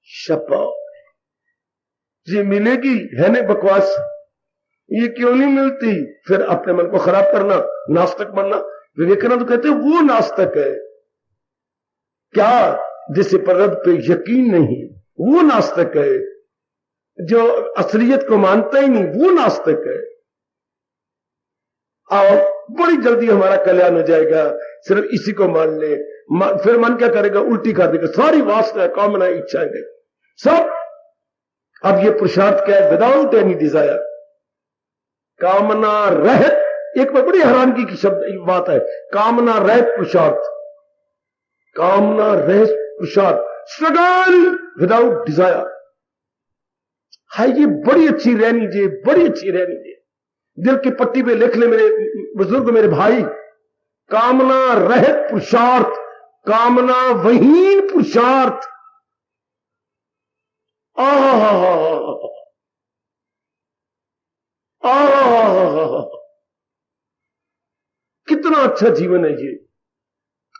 शपा ये मिलेगी है नहीं बकवास, ये क्यों नहीं मिलती, फिर अपने मन को खराब करना, नास्तिक बनना। विवेकानंद कहते वो नास्तिक है क्या जिसे प्रारब्ध पे यकीन नहीं, वो नास्तिक है। जो असलियत को मानता ही नहीं वो नास्तिक है। और बड़ी जल्दी हमारा कल्याण हो जाएगा, सिर्फ इसी को मान ले। फिर मन क्या करेगा, उल्टी कर देगा, सारी वासना कामना इच्छाएं गई सब। अब ये पुरुषार्थ क्या है, विदाउट एनी डिजायर, कामना रहित। एक बड़ी हैरानगी की शब्द बात है, कामना रहित पुरुषार्थ, कामना रहित पुरुषार्थ, स्ट्रगल विदाउट डिजायर। हाय ये बड़ी अच्छी रहनी चाहिए, बड़ी अच्छी रहनी चाहिए। दिल की पट्टी पे लिख ले मेरे बुजुर्ग, मेरे भाई, कामना रहित पुरुषार्थ, कामना वहीन पुरुषार्थ। कितना अच्छा जीवन है ये।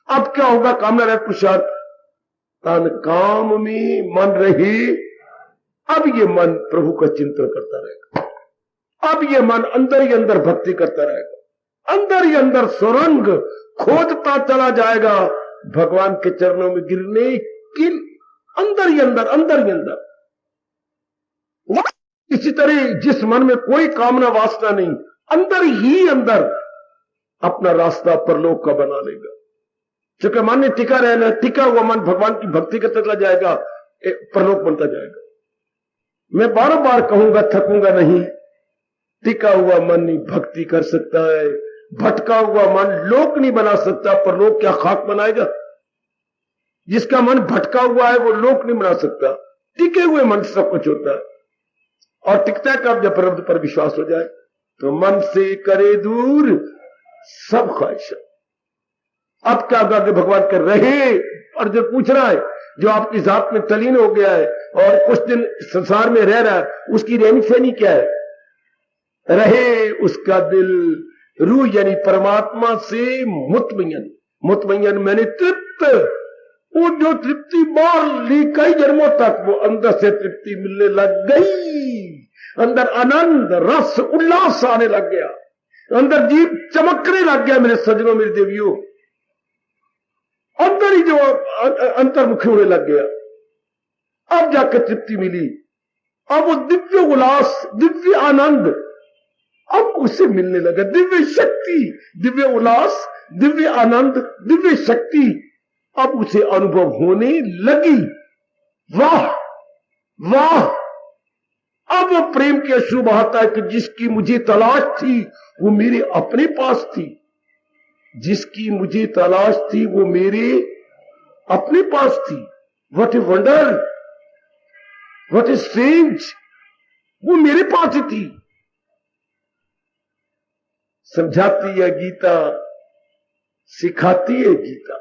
अब क्या होगा, कामना रहित पुरुषार्थ, तन काम में मन रही। अब ये मन प्रभु का चिंतन करता रहेगा, अब ये मन अंदर ही अंदर भक्ति करता रहेगा, अंदर ही अंदर सुरंग खोदता चला जाएगा भगवान के चरणों में गिरने की, अंदर ही अंदर, अंदर ही अंदर। इसी तरह जिस मन में कोई कामना वासना नहीं, अंदर ही अंदर अपना रास्ता परलोक का बना लेगा। क्योंकि मन में टिका रहना, टिका हुआ मन भगवान की भक्ति करता चला जाएगा, परलोक बनता जाएगा। मैं बार बार कहूंगा, थकूंगा नहीं, टिका हुआ मन नहीं भक्ति कर सकता है, भटका हुआ मन लोक नहीं बना सकता, पर लोक क्या खाक बनाएगा। जिसका मन भटका हुआ है वो लोक नहीं बना सकता, टिके हुए मन से सब कुछ होता है। और टिकता है कब, जब प्रभु पर विश्वास हो जाए। तो मन से करे दूर सब ख्वाहिश। अब क्या होगा कि भगवान कर रहे, और जो पूछ रहा है, जो आपकी जात में तलीन हो गया है और कुछ दिन संसार में रह रहा है, उसकी रहनी सहनी क्या है, रहे उसका दिल रूह यानी परमात्मा से मुतमयन। मुतमयन मैंने तृप्त, वो जो तृप्ति बार ली कई जन्मों तक, वो अंदर से तृप्ति मिलने लग गई, अंदर आनंद रस उल्लास आने लग गया, अंदर जीव चमकने लग गया। मेरे सज्जनों, मेरी देवियों, अंदर ही जो अंतर्मुखी होने लग गया, अब जाकर तृप्ति मिली। अब वो दिव्य उल्लास, दिव्य आनंद अब उसे मिलने लगा, दिव्य शक्ति, दिव्य उल्लास, दिव्य आनंद, दिव्य शक्ति अब उसे अनुभव होने लगी। वाह वाह, अब वो प्रेम की अश्रु बहाता है कि जिसकी मुझे तलाश थी वो मेरे अपने पास थी, जिसकी मुझे तलाश थी वो मेरे अपने पास थी। What a wonder, what a strange, वो मेरे पास ही थी। समझाती है गीता, सिखाती है गीता।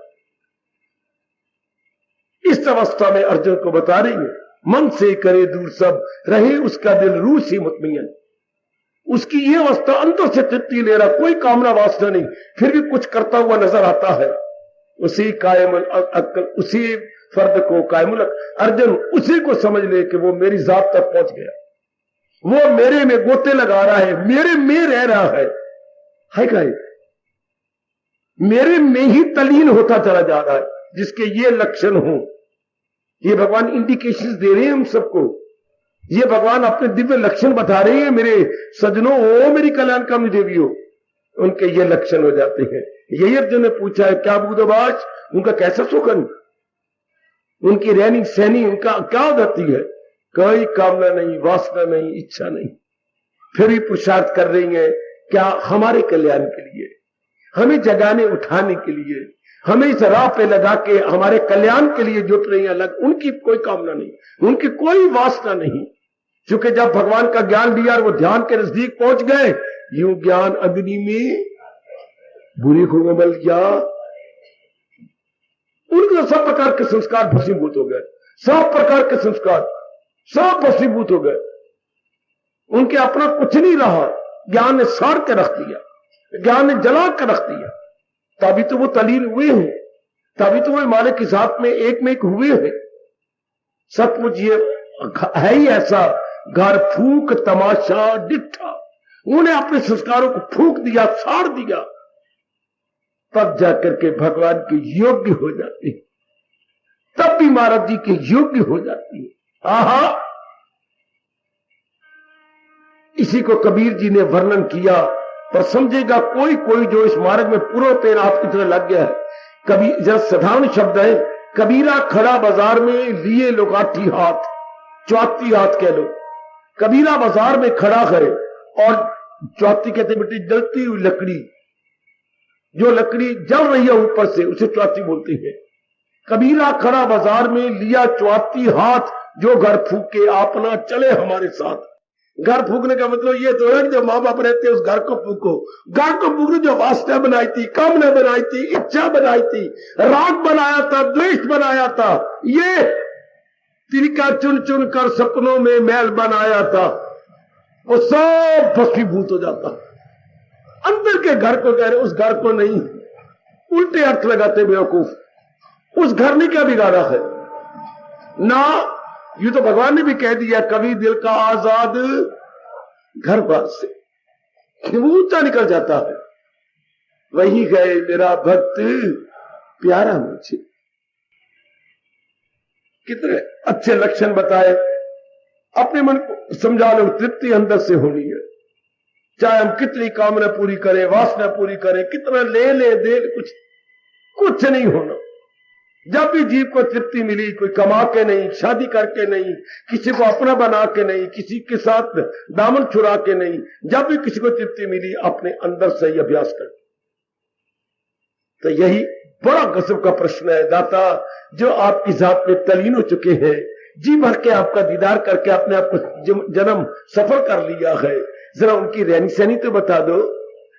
इस अवस्था में अर्जुन को बता रही है, मन से करे दूर सब, रहे उसका दिल रूह से मुतमयन। उसकी ये अवस्था अंदर से तृप्ति ले रहा, कोई कामना वासना नहीं, फिर भी कुछ करता हुआ नजर आता है। उसी कायमुल अक्ल, उसी फर्द को कायमुल अर्जुन उसी को समझ ले कि वो मेरी जात तक पहुंच गया, वो मेरे में गोते लगा रहा है, मेरे में रह रहा है क्या? मेरे में ही तलीन होता चला जा रहा है। जिसके ये लक्षण हो, ये भगवान इंडिकेशंस दे रहे हैं हम सबको, ये भगवान अपने दिव्य लक्षण बता रहे हैं। मेरे सजनों, ओ मेरी कल्याणकामी देवियों, उनके ये लक्षण हो जाते हैं। यही अर्जुन ने पूछा है, क्या बूदबाज, उनका कैसा सुखन, उनकी रहनी सहनी, उनका क्या होती है? कोई कामना नहीं, वासना नहीं, इच्छा नहीं, फिर भी पुरुषार्थ कर रही है। क्या? हमारे कल्याण के लिए, हमें जगाने उठाने के लिए, हमें इस राह पे लगा के हमारे कल्याण के लिए जुट रही है अलग। उनकी कोई कामना नहीं, उनकी कोई वासना नहीं, क्योंकि जब भगवान का ज्ञान लिया और वो ध्यान के नजदीक पहुंच गए, यूं ज्ञान अग्नि में बुरी को मल गया, उनके सब प्रकार के संस्कार भस्मीभूत हो गए, सब प्रकार के संस्कार सब भस्मीभूत हो गए, उनके अपना कुछ नहीं रहा। ज्ञान ने साड़ के रख दिया, ज्ञान ने जला कर रख दिया, तभी तो वो तलीन हुए हैं, तभी तो वो मालिक के साथ में एक हुए हैं। सचमुच ये है ही ऐसा घर फूक तमाशा डिठा, उन्हें अपने संस्कारों को फूक दिया, साड़ दिया, तब जाकर के भगवान के योग्य हो जाती है, तब भी महाराज जी के योग्य हो जाती है। आहा, इसी को कबीर जी ने वर्णन किया, पर समझेगा कोई कोई जो इस मार्ग में पूरा पेड़ आपकी तरह लग गया है। कभी जरा साधारण शब्द है, कबीरा खड़ा बाजार में लिए लोगाठी हाथ, चौथी हाथ कह लो। कबीरा बाजार में खड़ा है और चौथी कहते बेटी जलती हुई लकड़ी, जो लकड़ी जल रही है ऊपर से, उसे चौथी बोलती है। कबीरा खड़ा बाजार में लिया चौथी हाथ, जो घर फूके अपना चले हमारे साथ। घर फूकने का मतलब ये तो है कि जो माँ बाप रहते हैं उस घर को फूको। घर को फूकने जो वासना बनाई थी, कामना बनाई थी, इच्छा बनाई थी, राग बनाया था, द्वेष बनाया था, ये तिनका चुन चुन कर सपनों में मैल बनाया था, वो सब भस्मीभूत हो जाता। अंदर के घर को कह रहे, उस घर को नहीं, उल्टे अर्थ लगाते बेवकूफ। उस घर ने क्या बिगाड़ा है ना, ये तो भगवान ने भी कह दिया, कभी दिल का आजाद घर बार से वो ऊंचा निकल जाता है। वही गए मेरा भक्त प्यारा मुझे। कितने अच्छे लक्षण बताए, अपने मन को समझा लो, तृप्ति अंदर से होनी है। चाहे हम कितनी कामना पूरी करें, वासना पूरी करें, कितना ले ले दे, कुछ नहीं होना। जब भी जीव को तृप्ति मिली, कोई कमा के नहीं, शादी करके नहीं, किसी को अपना बना के नहीं, किसी के साथ दामन छुड़ा के नहीं, जब भी किसी को तृप्ति मिली, अपने अंदर से ही अभ्यास कर। तो यही बड़ा गजब का प्रश्न है दाता, जो आपकी जात में तलीन हो चुके हैं, जी भर के आपका दीदार करके अपने आप को जन्म सफल कर लिया है, जरा उनकी रहनी सहनी तो बता दो,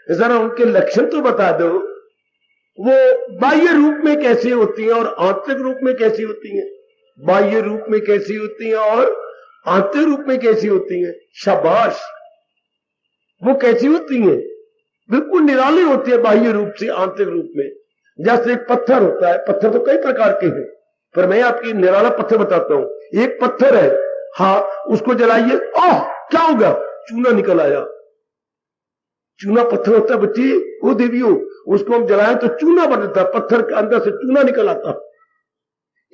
जरा उनके लक्षण तो बता दो। वो बाह्य रूप में कैसी होती हैं और आंतरिक रूप में कैसी होती हैं, बाह्य रूप में कैसी होती हैं और आंतरिक रूप में कैसी होती हैं। शाबाश, वो कैसी होती हैं? बिल्कुल निराली होती है बाह्य रूप से आंतरिक रूप में। जैसे एक पत्थर होता है, पत्थर तो कई प्रकार के हैं, पर मैं आपकी निराला पत्थर बताता हूं। एक पत्थर है, हाँ, उसको जलाइए, ओह क्या होगा, चूना निकल आया। चूना पत्थर होता है बच्ची, वो देवियों, उसको हम जलाएं तो चूना बन जाता है, पत्थर के अंदर से चूना निकल आता।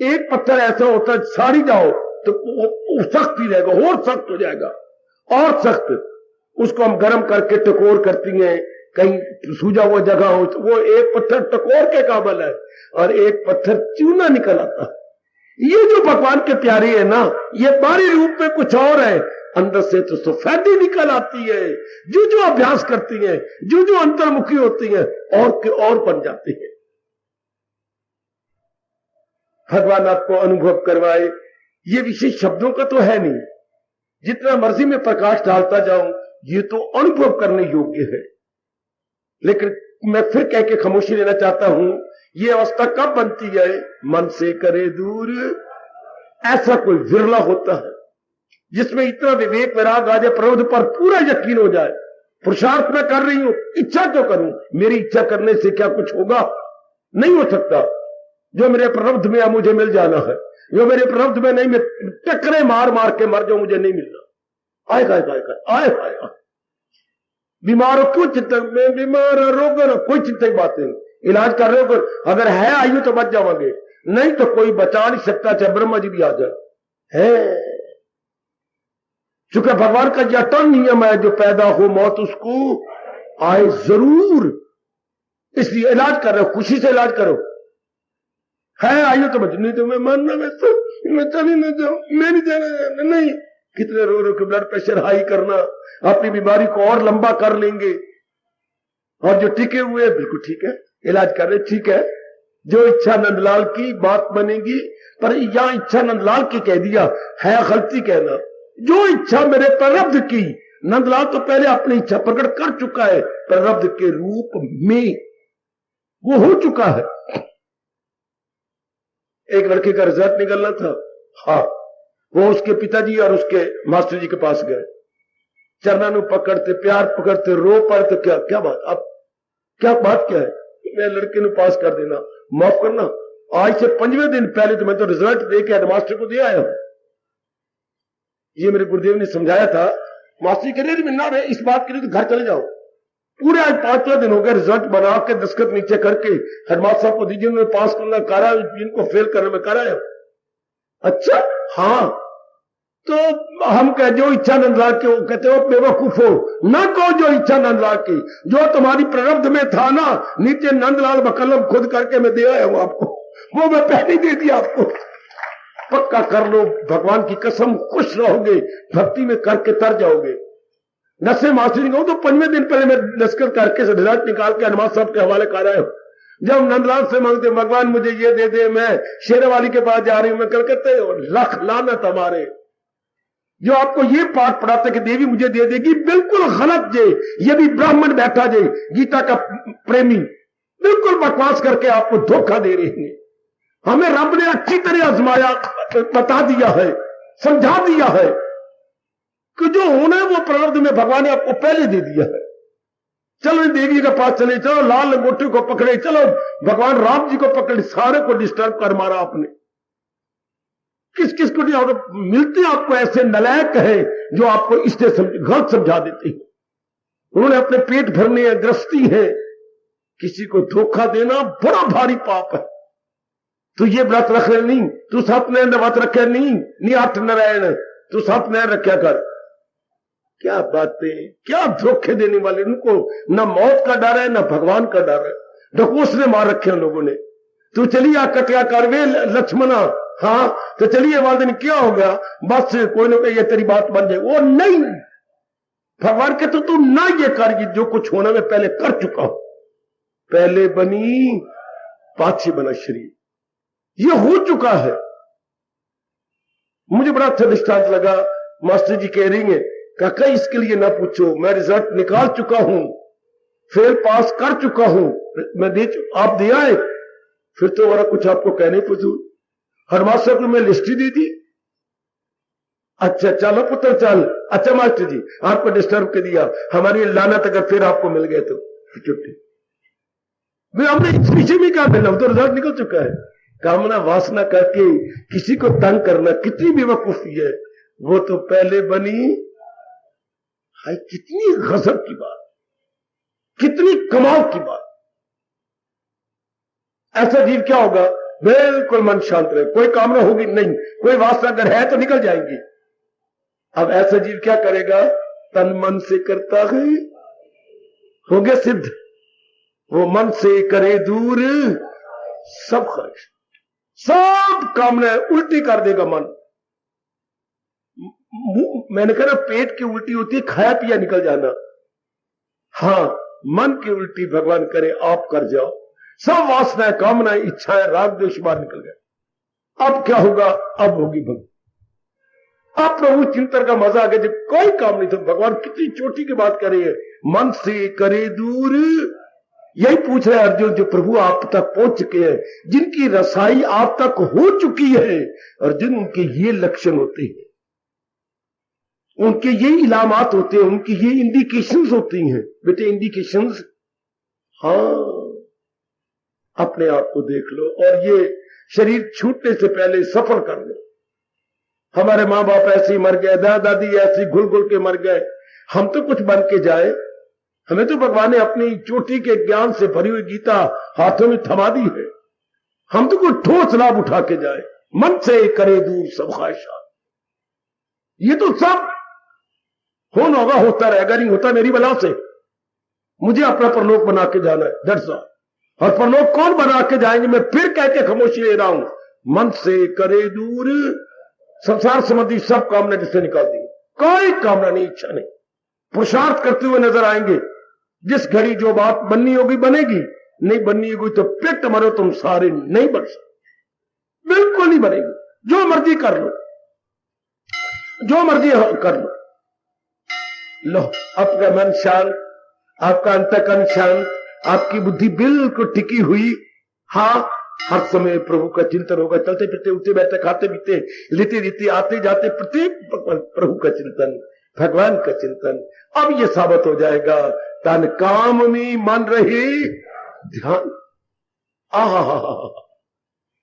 एक पत्थर ऐसा होता है, साड़ी जाओ तो वो सख्त ही रहेगा, और सख्त हो जाएगा, और सख्त। उसको हम गर्म करके टकोर करती हैं, कहीं सूजा हुआ जगह हो तो वो एक पत्थर टकोर के काबिल है, और एक पत्थर चूना निकल आता है। ये जो भगवान के प्यारे है ना, ये बाहरी रूप में कुछ और है, अंदर से तो सफेदी निकल आती है। जो जो अभ्यास करती हैं, जो जो अंतर्मुखी होती हैं, और के और बन जाती है। भगवान आपको अनुभव करवाए। ये विशेष शब्दों का तो है नहीं, जितना मर्जी में प्रकाश डालता जाऊं, ये तो अनुभव करने योग्य है। लेकिन मैं फिर कह के खामोशी लेना चाहता हूं, ये अवस्था कब बनती है? मन से करे दूर, ऐसा कोई विरला होता है जिसमें इतना विवेक वैराग आ जाए, प्रबोध पर पूरा यकीन हो जाए। पुरुषार्थ मैं कर रही हूं, इच्छा तो करूं, मेरी इच्छा करने से क्या कुछ होगा? नहीं हो सकता। जो मेरे प्रारब्ध में है मुझे मिल जाना है, जो मेरे प्रारब्ध में नहीं, मैं टकरे मार मार के मर जाऊं, मुझे नहीं मिलना। आए आए आए बीमार हो क्यों चिंता, मैं बीमार रोग ना, कोई चिंता की बात नहीं, इलाज कर रहे हो, अगर है आयु तो बच जाओगे, नहीं तो कोई बचा नहीं सकता, चाहे ब्रह्मा जी भी आ जाए। है चूंकि भगवान का यह अटल नियम है, जो पैदा हो मौत उसको आए जरूर, इसलिए इलाज कर रहे हो, खुशी से इलाज करो। है आयु तो बच, नहीं तो मैं मानना, मैं चली नहीं जाऊं, मैं नहीं जाना, नहीं। कितने रो के ब्लड प्रेशर हाई करना, अपनी बीमारी को और लंबा कर लेंगे। और जो टिके हुए बिल्कुल ठीक है, इलाज कर रहे ठीक है, जो इच्छा नंदलाल की बात बनेगी, पर यहां इच्छा नंदलाल की कह दिया है, गलती कहना। जो इच्छा मेरे प्रारब्ध की, नंदलाल तो पहले अपनी इच्छा प्रकट कर चुका है प्रारब्ध के रूप में, वो हो चुका है। एक लड़के का रिजल्ट निकलना था, हाँ, वो उसके पिताजी और उसके मास्टर जी के पास गए, चरणों पकड़ते, प्यार पकड़ते, रो पड़ते, क्या क्या बात, अब क्या बात क्या है, मैं लड़के ने पास कर देना, माफ करना, आज से 5वें दिन पहले तो मैं तो रिजल्ट दे के हेडमास्टर को दिया है। ये मेरे गुरुदेव ने समझाया था, मास्टर कह रहे मिलना रहे, इस बात के लिए तो घर चले जाओ। पूरे आज 5वां दिन हो गया, रिजल्ट बना के दस्तखत नीचे करके हेडमास्टर साहब को दीजिए, उन्होंने पास करना करा, जिनको फेल करने में कराया। अच्छा हाँ, तो हम कह जो इच्छा नंदलाल की, वो कहते हो बेवकूफ हो, ना कहो जो इच्छा नंदलाल की, जो तुम्हारी प्रारब्ध में था ना, नीचे नंदलाल बकलम खुद करके मैं दे आया हूं आपको, वो मैं पहले दे दिया आपको, पक्का कर लो, भगवान की कसम, खुश रहोगे, भक्ति में करके तर जाओगे। नशे मास्टर जी कहूं तो 5वें दिन पहले मैं दस्तखत करके रिजल्ट निकाल के हनुमान साहब के हवाले कर आया हूं। जब नंदलाल से मांगते भगवान मुझे ये दे दे, मैं शेरवाली के पास जा रही हूं, मैं कलकत्ते, लख लानत हमारे जो आपको ये पाठ पढ़ाते कि देवी मुझे दे देगी, बिल्कुल गलत जे, ये भी ब्राह्मण बैठा जे गीता का प्रेमी, बिल्कुल बकवास करके आपको धोखा दे रहे हैं। हमें रब ने अच्छी तरह आजमाया, बता दिया है, समझा दिया है कि जो होना है वो प्रारब्ध में भगवान ने आपको पहले दे दिया है। चलो देवी के पास चले, चलो लाल लंगोटे को पकड़े, चलो भगवान राम जी को पकड़े, सारे को डिस्टर्ब कर मारा आपने। किस किस को नहीं, और मिलते आपको ऐसे नलायक है जो आपको इससे गलत समझा देते हैं। उन्होंने अपने पेट भरने हैं, गृहस्थी है, किसी को धोखा देना बड़ा भारी पाप है। तू ये व्रत रख रहे नहीं, तू सत्यनारायण व्रत रखे नहीं अठ नारायण, तू सत्यनारायण रखा कर। क्या बातें, क्या धोखे देने वाले, उनको ना मौत का डर है ना भगवान का डर है, ढकोस ने मार रखे हैं लोगों ने। तू चलिए आ कटिया कर वे लक्ष्मणा, हाँ तो चलिए वाले दिन क्या हो गया, बस कोई ना कोई ये तेरी बात बन जाए, वो नहीं, भगवान कहते तू ना ये कर, जो कुछ होना मैं पहले कर चुका हूं, पहले बनी पाछे बना शरीर, ये हो चुका है। मुझे बड़ा अच्छा दृष्टांत लगा, मास्टर जी कह रही है काका इसके लिए ना पूछो, मैं रिजल्ट निकाल चुका हूं, फेल पास कर चुका हूं, मैं आप दे आए, फिर तो मेरा कुछ आपको कहने पूछू, हर मास्टर को मैं लिस्ट ही दी थी। अच्छा चलो पुत्र चल, अच्छा मास्टर जी आपको डिस्टर्ब कर दिया, हमारी लानत अगर फिर आपको मिल गए तो छुट्टी, मैं हमने इस पीछे भी क्या मिला, तो रिजल्ट निकल चुका है। कामना वासना करके किसी को तंग करना कितनी बेवकूफी है, वो तो पहले बनी। हाय कितनी गजब की बात, कितनी कमाल की बात। ऐसा जीव क्या होगा, बिल्कुल मन शांत रहे, कोई कामना होगी नहीं, कोई वासना अगर है तो निकल जाएंगी। अब ऐसा जीव क्या करेगा, तन मन से करता है, हो गया सिद्ध, वो मन से करे दूर सब ख्वाहिश, सब कामना उल्टी कर देगा मन। मैंने कहा पेट की उल्टी होती है खाया पिया निकल जाना, हाँ मन की उल्टी भगवान करे आप कर जाओ, सब वासनाएं कामनाएं इच्छाएं राग द्वेष बाहर निकल गए। अब क्या होगा, अब होगी भक्ति, अब प्रभु चिंतन का मजा आ गया, जब कोई काम नहीं था। भगवान कितनी चोटी की बात कर रही है, मन से करे दूर, यही पूछ रहे अर्जुन जो प्रभु आप तक पहुंच चुके हैं, जिनकी रसाई आप तक हो चुकी है, अर्जुन उनके ये लक्षण होते हैं, उनके ये इलामात होते हैं, उनकी ये इंडिकेशंस होती हैं। बेटे इंडिकेशंस, हाँ अपने आप को देख लो और ये शरीर छूटने से पहले सफल कर लो। हमारे माँ बाप ऐसे ही मर गए, दादा दादी ऐसे घुल घुल के मर गए, हम तो कुछ बन के जाए। हमें तो भगवान ने अपनी चोटी के ज्ञान से भरी हुई गीता हाथों में थमा दी है। हम तो कोई ठोस लाभ उठा के जाए। मन से करे दूर सब ख्वाहिशात, ये तो सब होना होगा, होता रहेगा, नहीं होता मेरी बला से। मुझे अपना परलोक बना के जाना है, दैट्स ऑल। और परलोक कौन बना के जाएंगे, मैं फिर कह के खामोशी ले रहा हूं। मन से करे दूर संसार संबंधी सब कामना जिससे निकाल दी, कोई कामना नहीं, इच्छा नहीं। पुरुषार्थ करते हुए नजर आएंगे। जिस घड़ी जो बात बननी होगी बनेगी, नहीं बननी होगी तो पेट मरो तुम सारे, नहीं बन सकते, बिल्कुल नहीं बनेगी। जो मर्जी कर लो, जो मर्जी कर लो। लो आपका मन शांत, आपका अंतःकरण शांत, आपकी बुद्धि बिल्कुल टिकी हुई। हाँ, हर समय प्रभु का चिंतन होगा, चलते फिरते, उठते बैठते, खाते पीते, लेते देते, आते जाते, प्रत्येक प्रभु का चिंतन, भगवान का चिंतन। अब ये साबित हो जाएगा, तन काम में मन रहे ध्यान।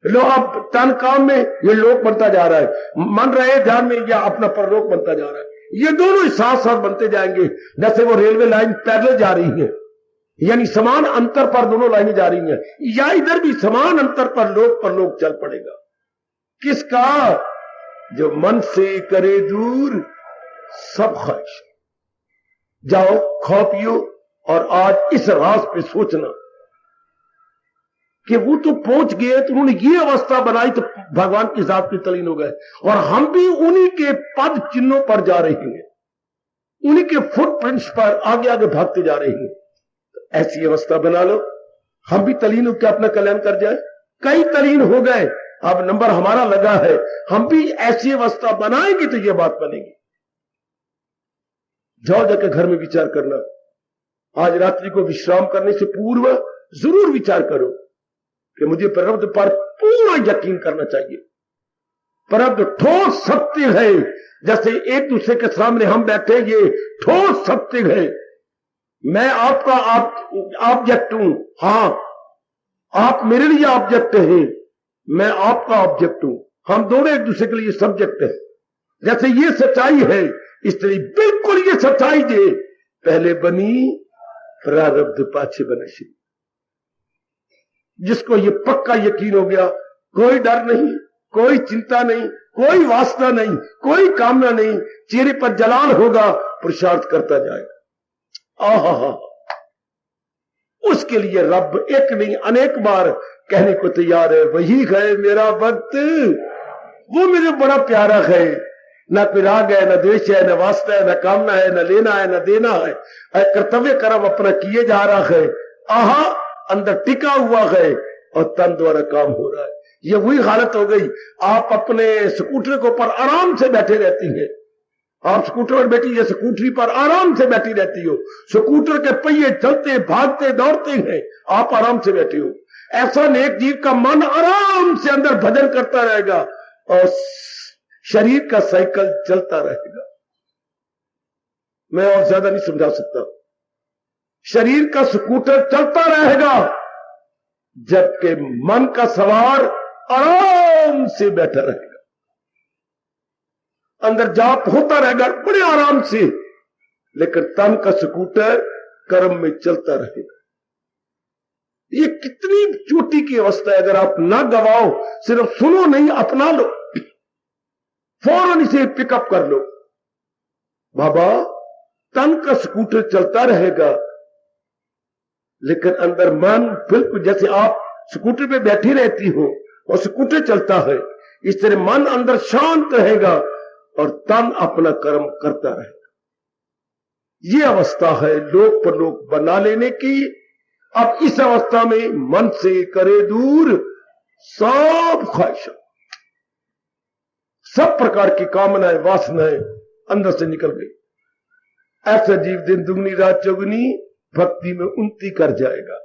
लो अब तन काम में ये लोक बनता जा रहा है, मन रहे ध्यान में या अपना परलोक बनता जा रहा है। ये दोनों साथ साथ बनते जाएंगे, जैसे वो रेलवे लाइन पैदल जा रही है, यानी समान अंतर पर दोनों लाइनें जा रही हैं, या इधर भी समान अंतर पर लोक चल पड़ेगा। किसका? जो मन से करे दूर सब ख्वाहिश। जाओ खाओ पियो और आज इस राज पे सोचना कि वो तो पहुंच गए, तो उन्होंने ये अवस्था बनाई तो भगवान के साथ भी तलीन हो गए, और हम भी उन्हीं के पद चिन्हों पर जा रहे हैं, उन्हीं के फुटप्रिंट्स पर आगे आगे भागते जा रहे हैं। तो ऐसी अवस्था बना लो, हम भी तलीन होकर अपना कल्याण कर जाए। कई तलीन हो गए, अब नंबर हमारा लगा है, हम भी ऐसी अवस्था बनाएंगे तो ये बात बनेगी। जाओ जाकर घर में विचार करना, आज रात्रि को विश्राम करने से पूर्व जरूर विचार करो कि मुझे प्रारब्ध पर पूरा यकीन करना चाहिए। प्रारब्ध ठोस सत्य है, जैसे एक दूसरे के सामने हम बैठे, ये ठोस सत्य है। मैं आपका ऑब्जेक्ट हूं, हां, आप मेरे लिए ऑब्जेक्ट हैं, मैं आपका ऑब्जेक्ट हूं, हम दोनों एक दूसरे के लिए सब्जेक्ट हैं। जैसे ये सच्चाई है, इस तरह बिल्कुल ये सच्चाई जे पहले बनी प्रारब्ध पाछे बने श्री। जिसको ये पक्का यकीन हो गया, कोई डर नहीं, कोई चिंता नहीं, कोई वासना नहीं, कोई कामना नहीं, चेहरे पर जलाल होगा, पुरुषार्थ करता जाएगा। आहा, उसके लिए रब एक नहीं अनेक बार कहने को तैयार है, वही है मेरा वक्त, वो मुझे बड़ा प्यारा है। न कोई राग है, न द्वेष है, न वास्ता है, न कामना है, न लेना है, न देना है, कर्तव्य कर्म अपना किए जा रहा है। आहा, अंदर टिका हुआ है और तन द्वारा काम हो रहा है। ये वही हालत हो गई, आप अपने स्कूटर के ऊपर आराम से बैठे रहती हैं, आप स्कूटर पर बैठी है, स्कूटरी पर आराम से बैठी रहती हो, स्कूटर के पहिए चलते भागते दौड़ते हैं, आप आराम से बैठे हो। ऐसा नेक जीव का मन आराम से अंदर भजन करता रहेगा और शरीर का साइकिल चलता रहेगा। मैं और ज्यादा नहीं समझा सकता। शरीर का स्कूटर चलता रहेगा जबकि मन का सवार आराम से बैठा रहेगा, अंदर जाप होता रहेगा बड़े आराम से, लेकिन तन का स्कूटर कर्म में चलता रहेगा। ये कितनी चोटी की अवस्था है। अगर आप ना गवाओ, सिर्फ सुनो नहीं, अपना लो, फौरन इसे पिकअप कर लो। बाबा, तन का स्कूटर चलता रहेगा लेकिन अंदर मन बिल्कुल जैसे आप स्कूटर पे बैठी रहती हो और स्कूटर चलता है, इस तरह मन अंदर शांत रहेगा और तन अपना कर्म करता रहेगा। ये अवस्था है लोक परलोक बना लेने की। अब इस अवस्था में मन से करे दूर सब ख्वाहिशें, सब प्रकार की कामनाएं वासनाएं अंदर से निकल गई। ऐसा जीव दिन दुगनी रात चौगुनी भक्ति में उन्नति कर जाएगा।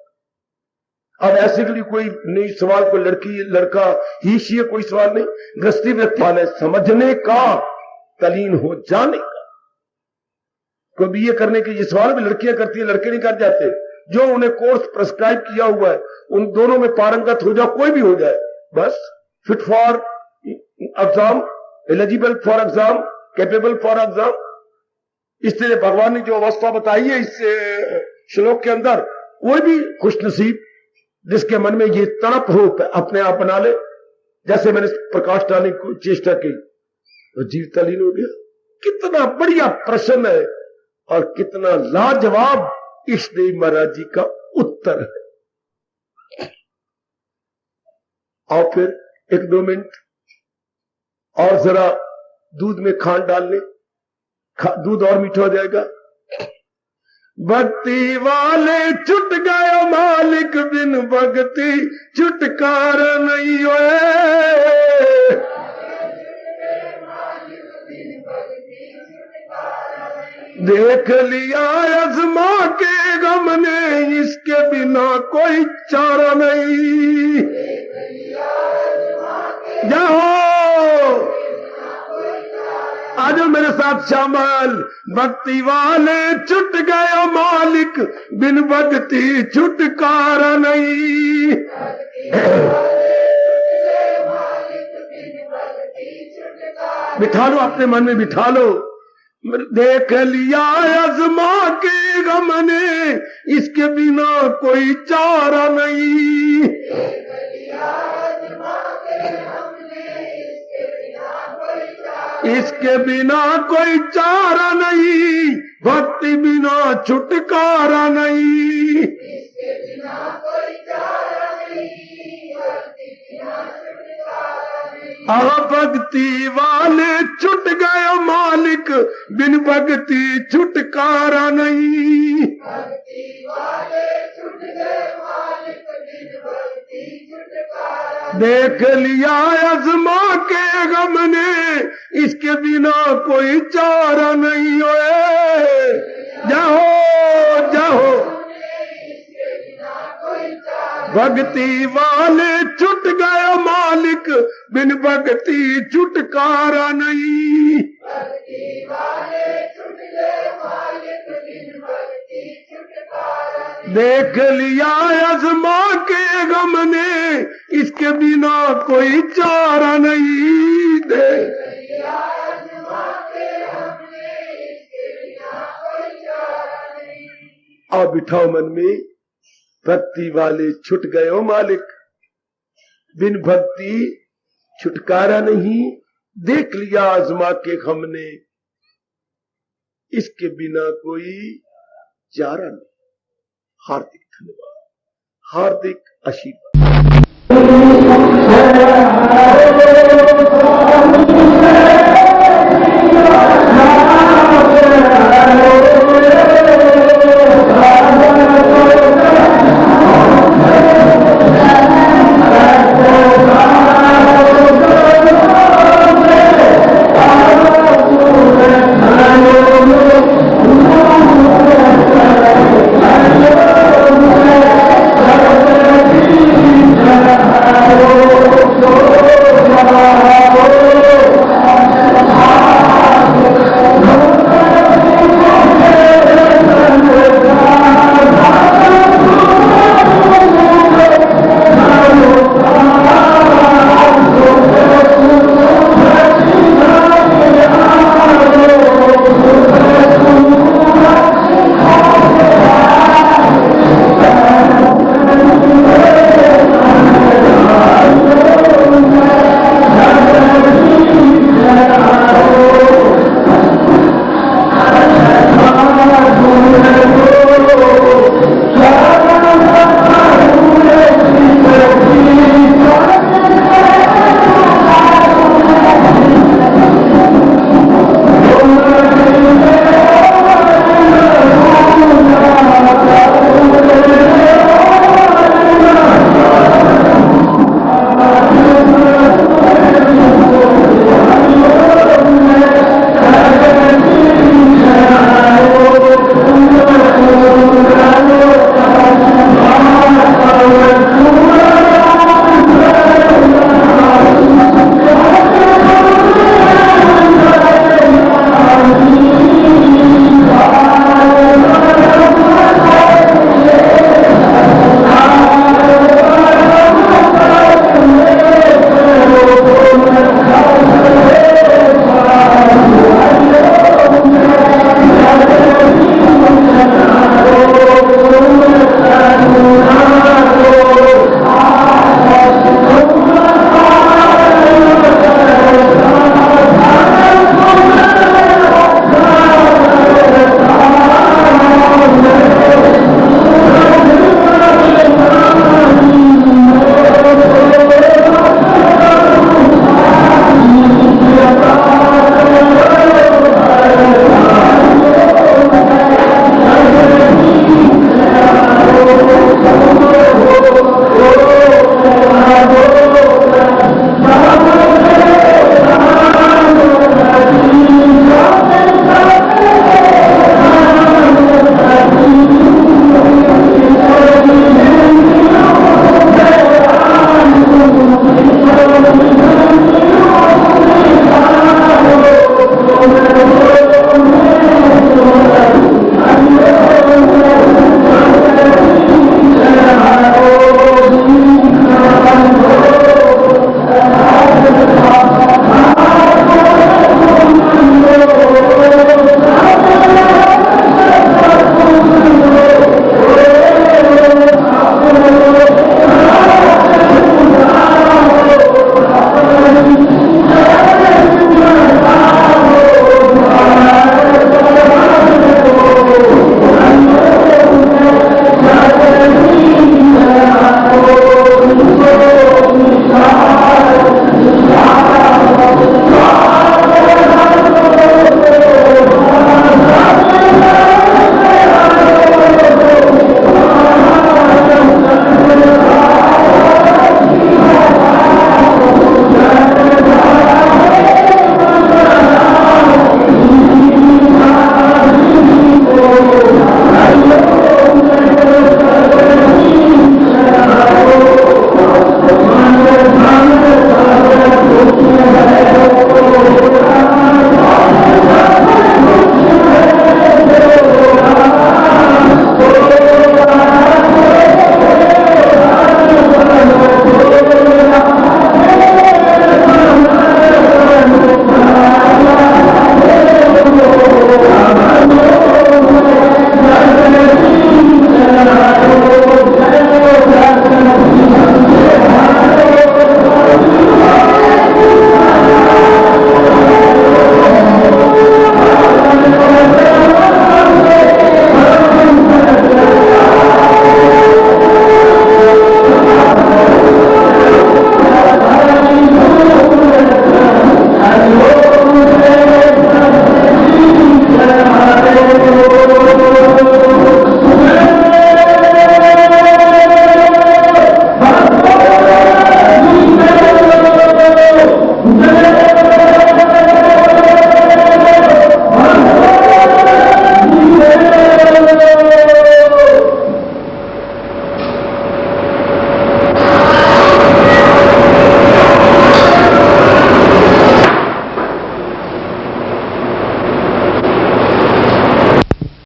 अब ऐसे के लिए कोई नहीं सवाल, कोई लड़की लड़का ही शी, कोई सवाल नहीं। गृहस्थी व्यक्ति वाले समझने का, तलीन हो जाने का। कोई भी ये करने के ये सवाल भी लड़कियां करती है, लड़के नहीं कर जाते। जो उन्हें कोर्स प्रेस्क्राइब किया हुआ है उन दोनों में पारंगत हो जाओ, कोई भी हो जाए, बस fit for exam, eligible for exam, capable for exam. इसलिए भगवान ने जो अवस्था बताई है इस श्लोक के अंदर, कोई भी खुशनसीब जिसके मन में ये तड़प हो अपने आप बना ले, जैसे मैंने प्रकाश डालने की चेष्टा की, तो जीव तलीन हो गया। कितना बढ़िया प्रश्न है और कितना लाजवाब इष्टदेव महाराज जी का उत्तर है। और फिर 1-2 मिनट और जरा दूध में खांड डाल ले, दूध और मीठा हो जाएगा। भक्ति वाले छुट गए मालिक, बिन भक्ति छुटकारा नहीं होए। देख लिया अजमा के गम ने, इसके बिना कोई चारा नहीं। जाओ आज मेरे साथ शामिल। भक्ति वाले छुट गए मालिक, बिन भक्ति छुटकारा नहीं। बिठा लो, अपने मन में बिठा लो। देख लिया अजमा के गम ने, इसके बिना कोई चारा नहीं। इसके बिना कोई चारा नहीं, भक्ति बिना छुटकारा नहीं। भक्ति वाले छुट गए मालिक, बिन भक्ति छुटकारा नहीं। देख लिया अजमा के गम ने, इसके बिना कोई चारा नहीं होए। जाओ जाओ भक्ति वाले छुट गए मालिक, बिन भक्ति छुटकारा नहीं। देख लिया अजमा के गम ने, इसके बिना कोई चारा नहीं। दे अब बिठाओ मन में, भक्ति वाले छुट गए हो मालिक, बिन भक्ति छुटकारा नहीं। देख लिया आजमा के हमने, इसके बिना कोई चारा नहीं। हार्दिक धन्यवाद, हार्दिक आशीर्वाद।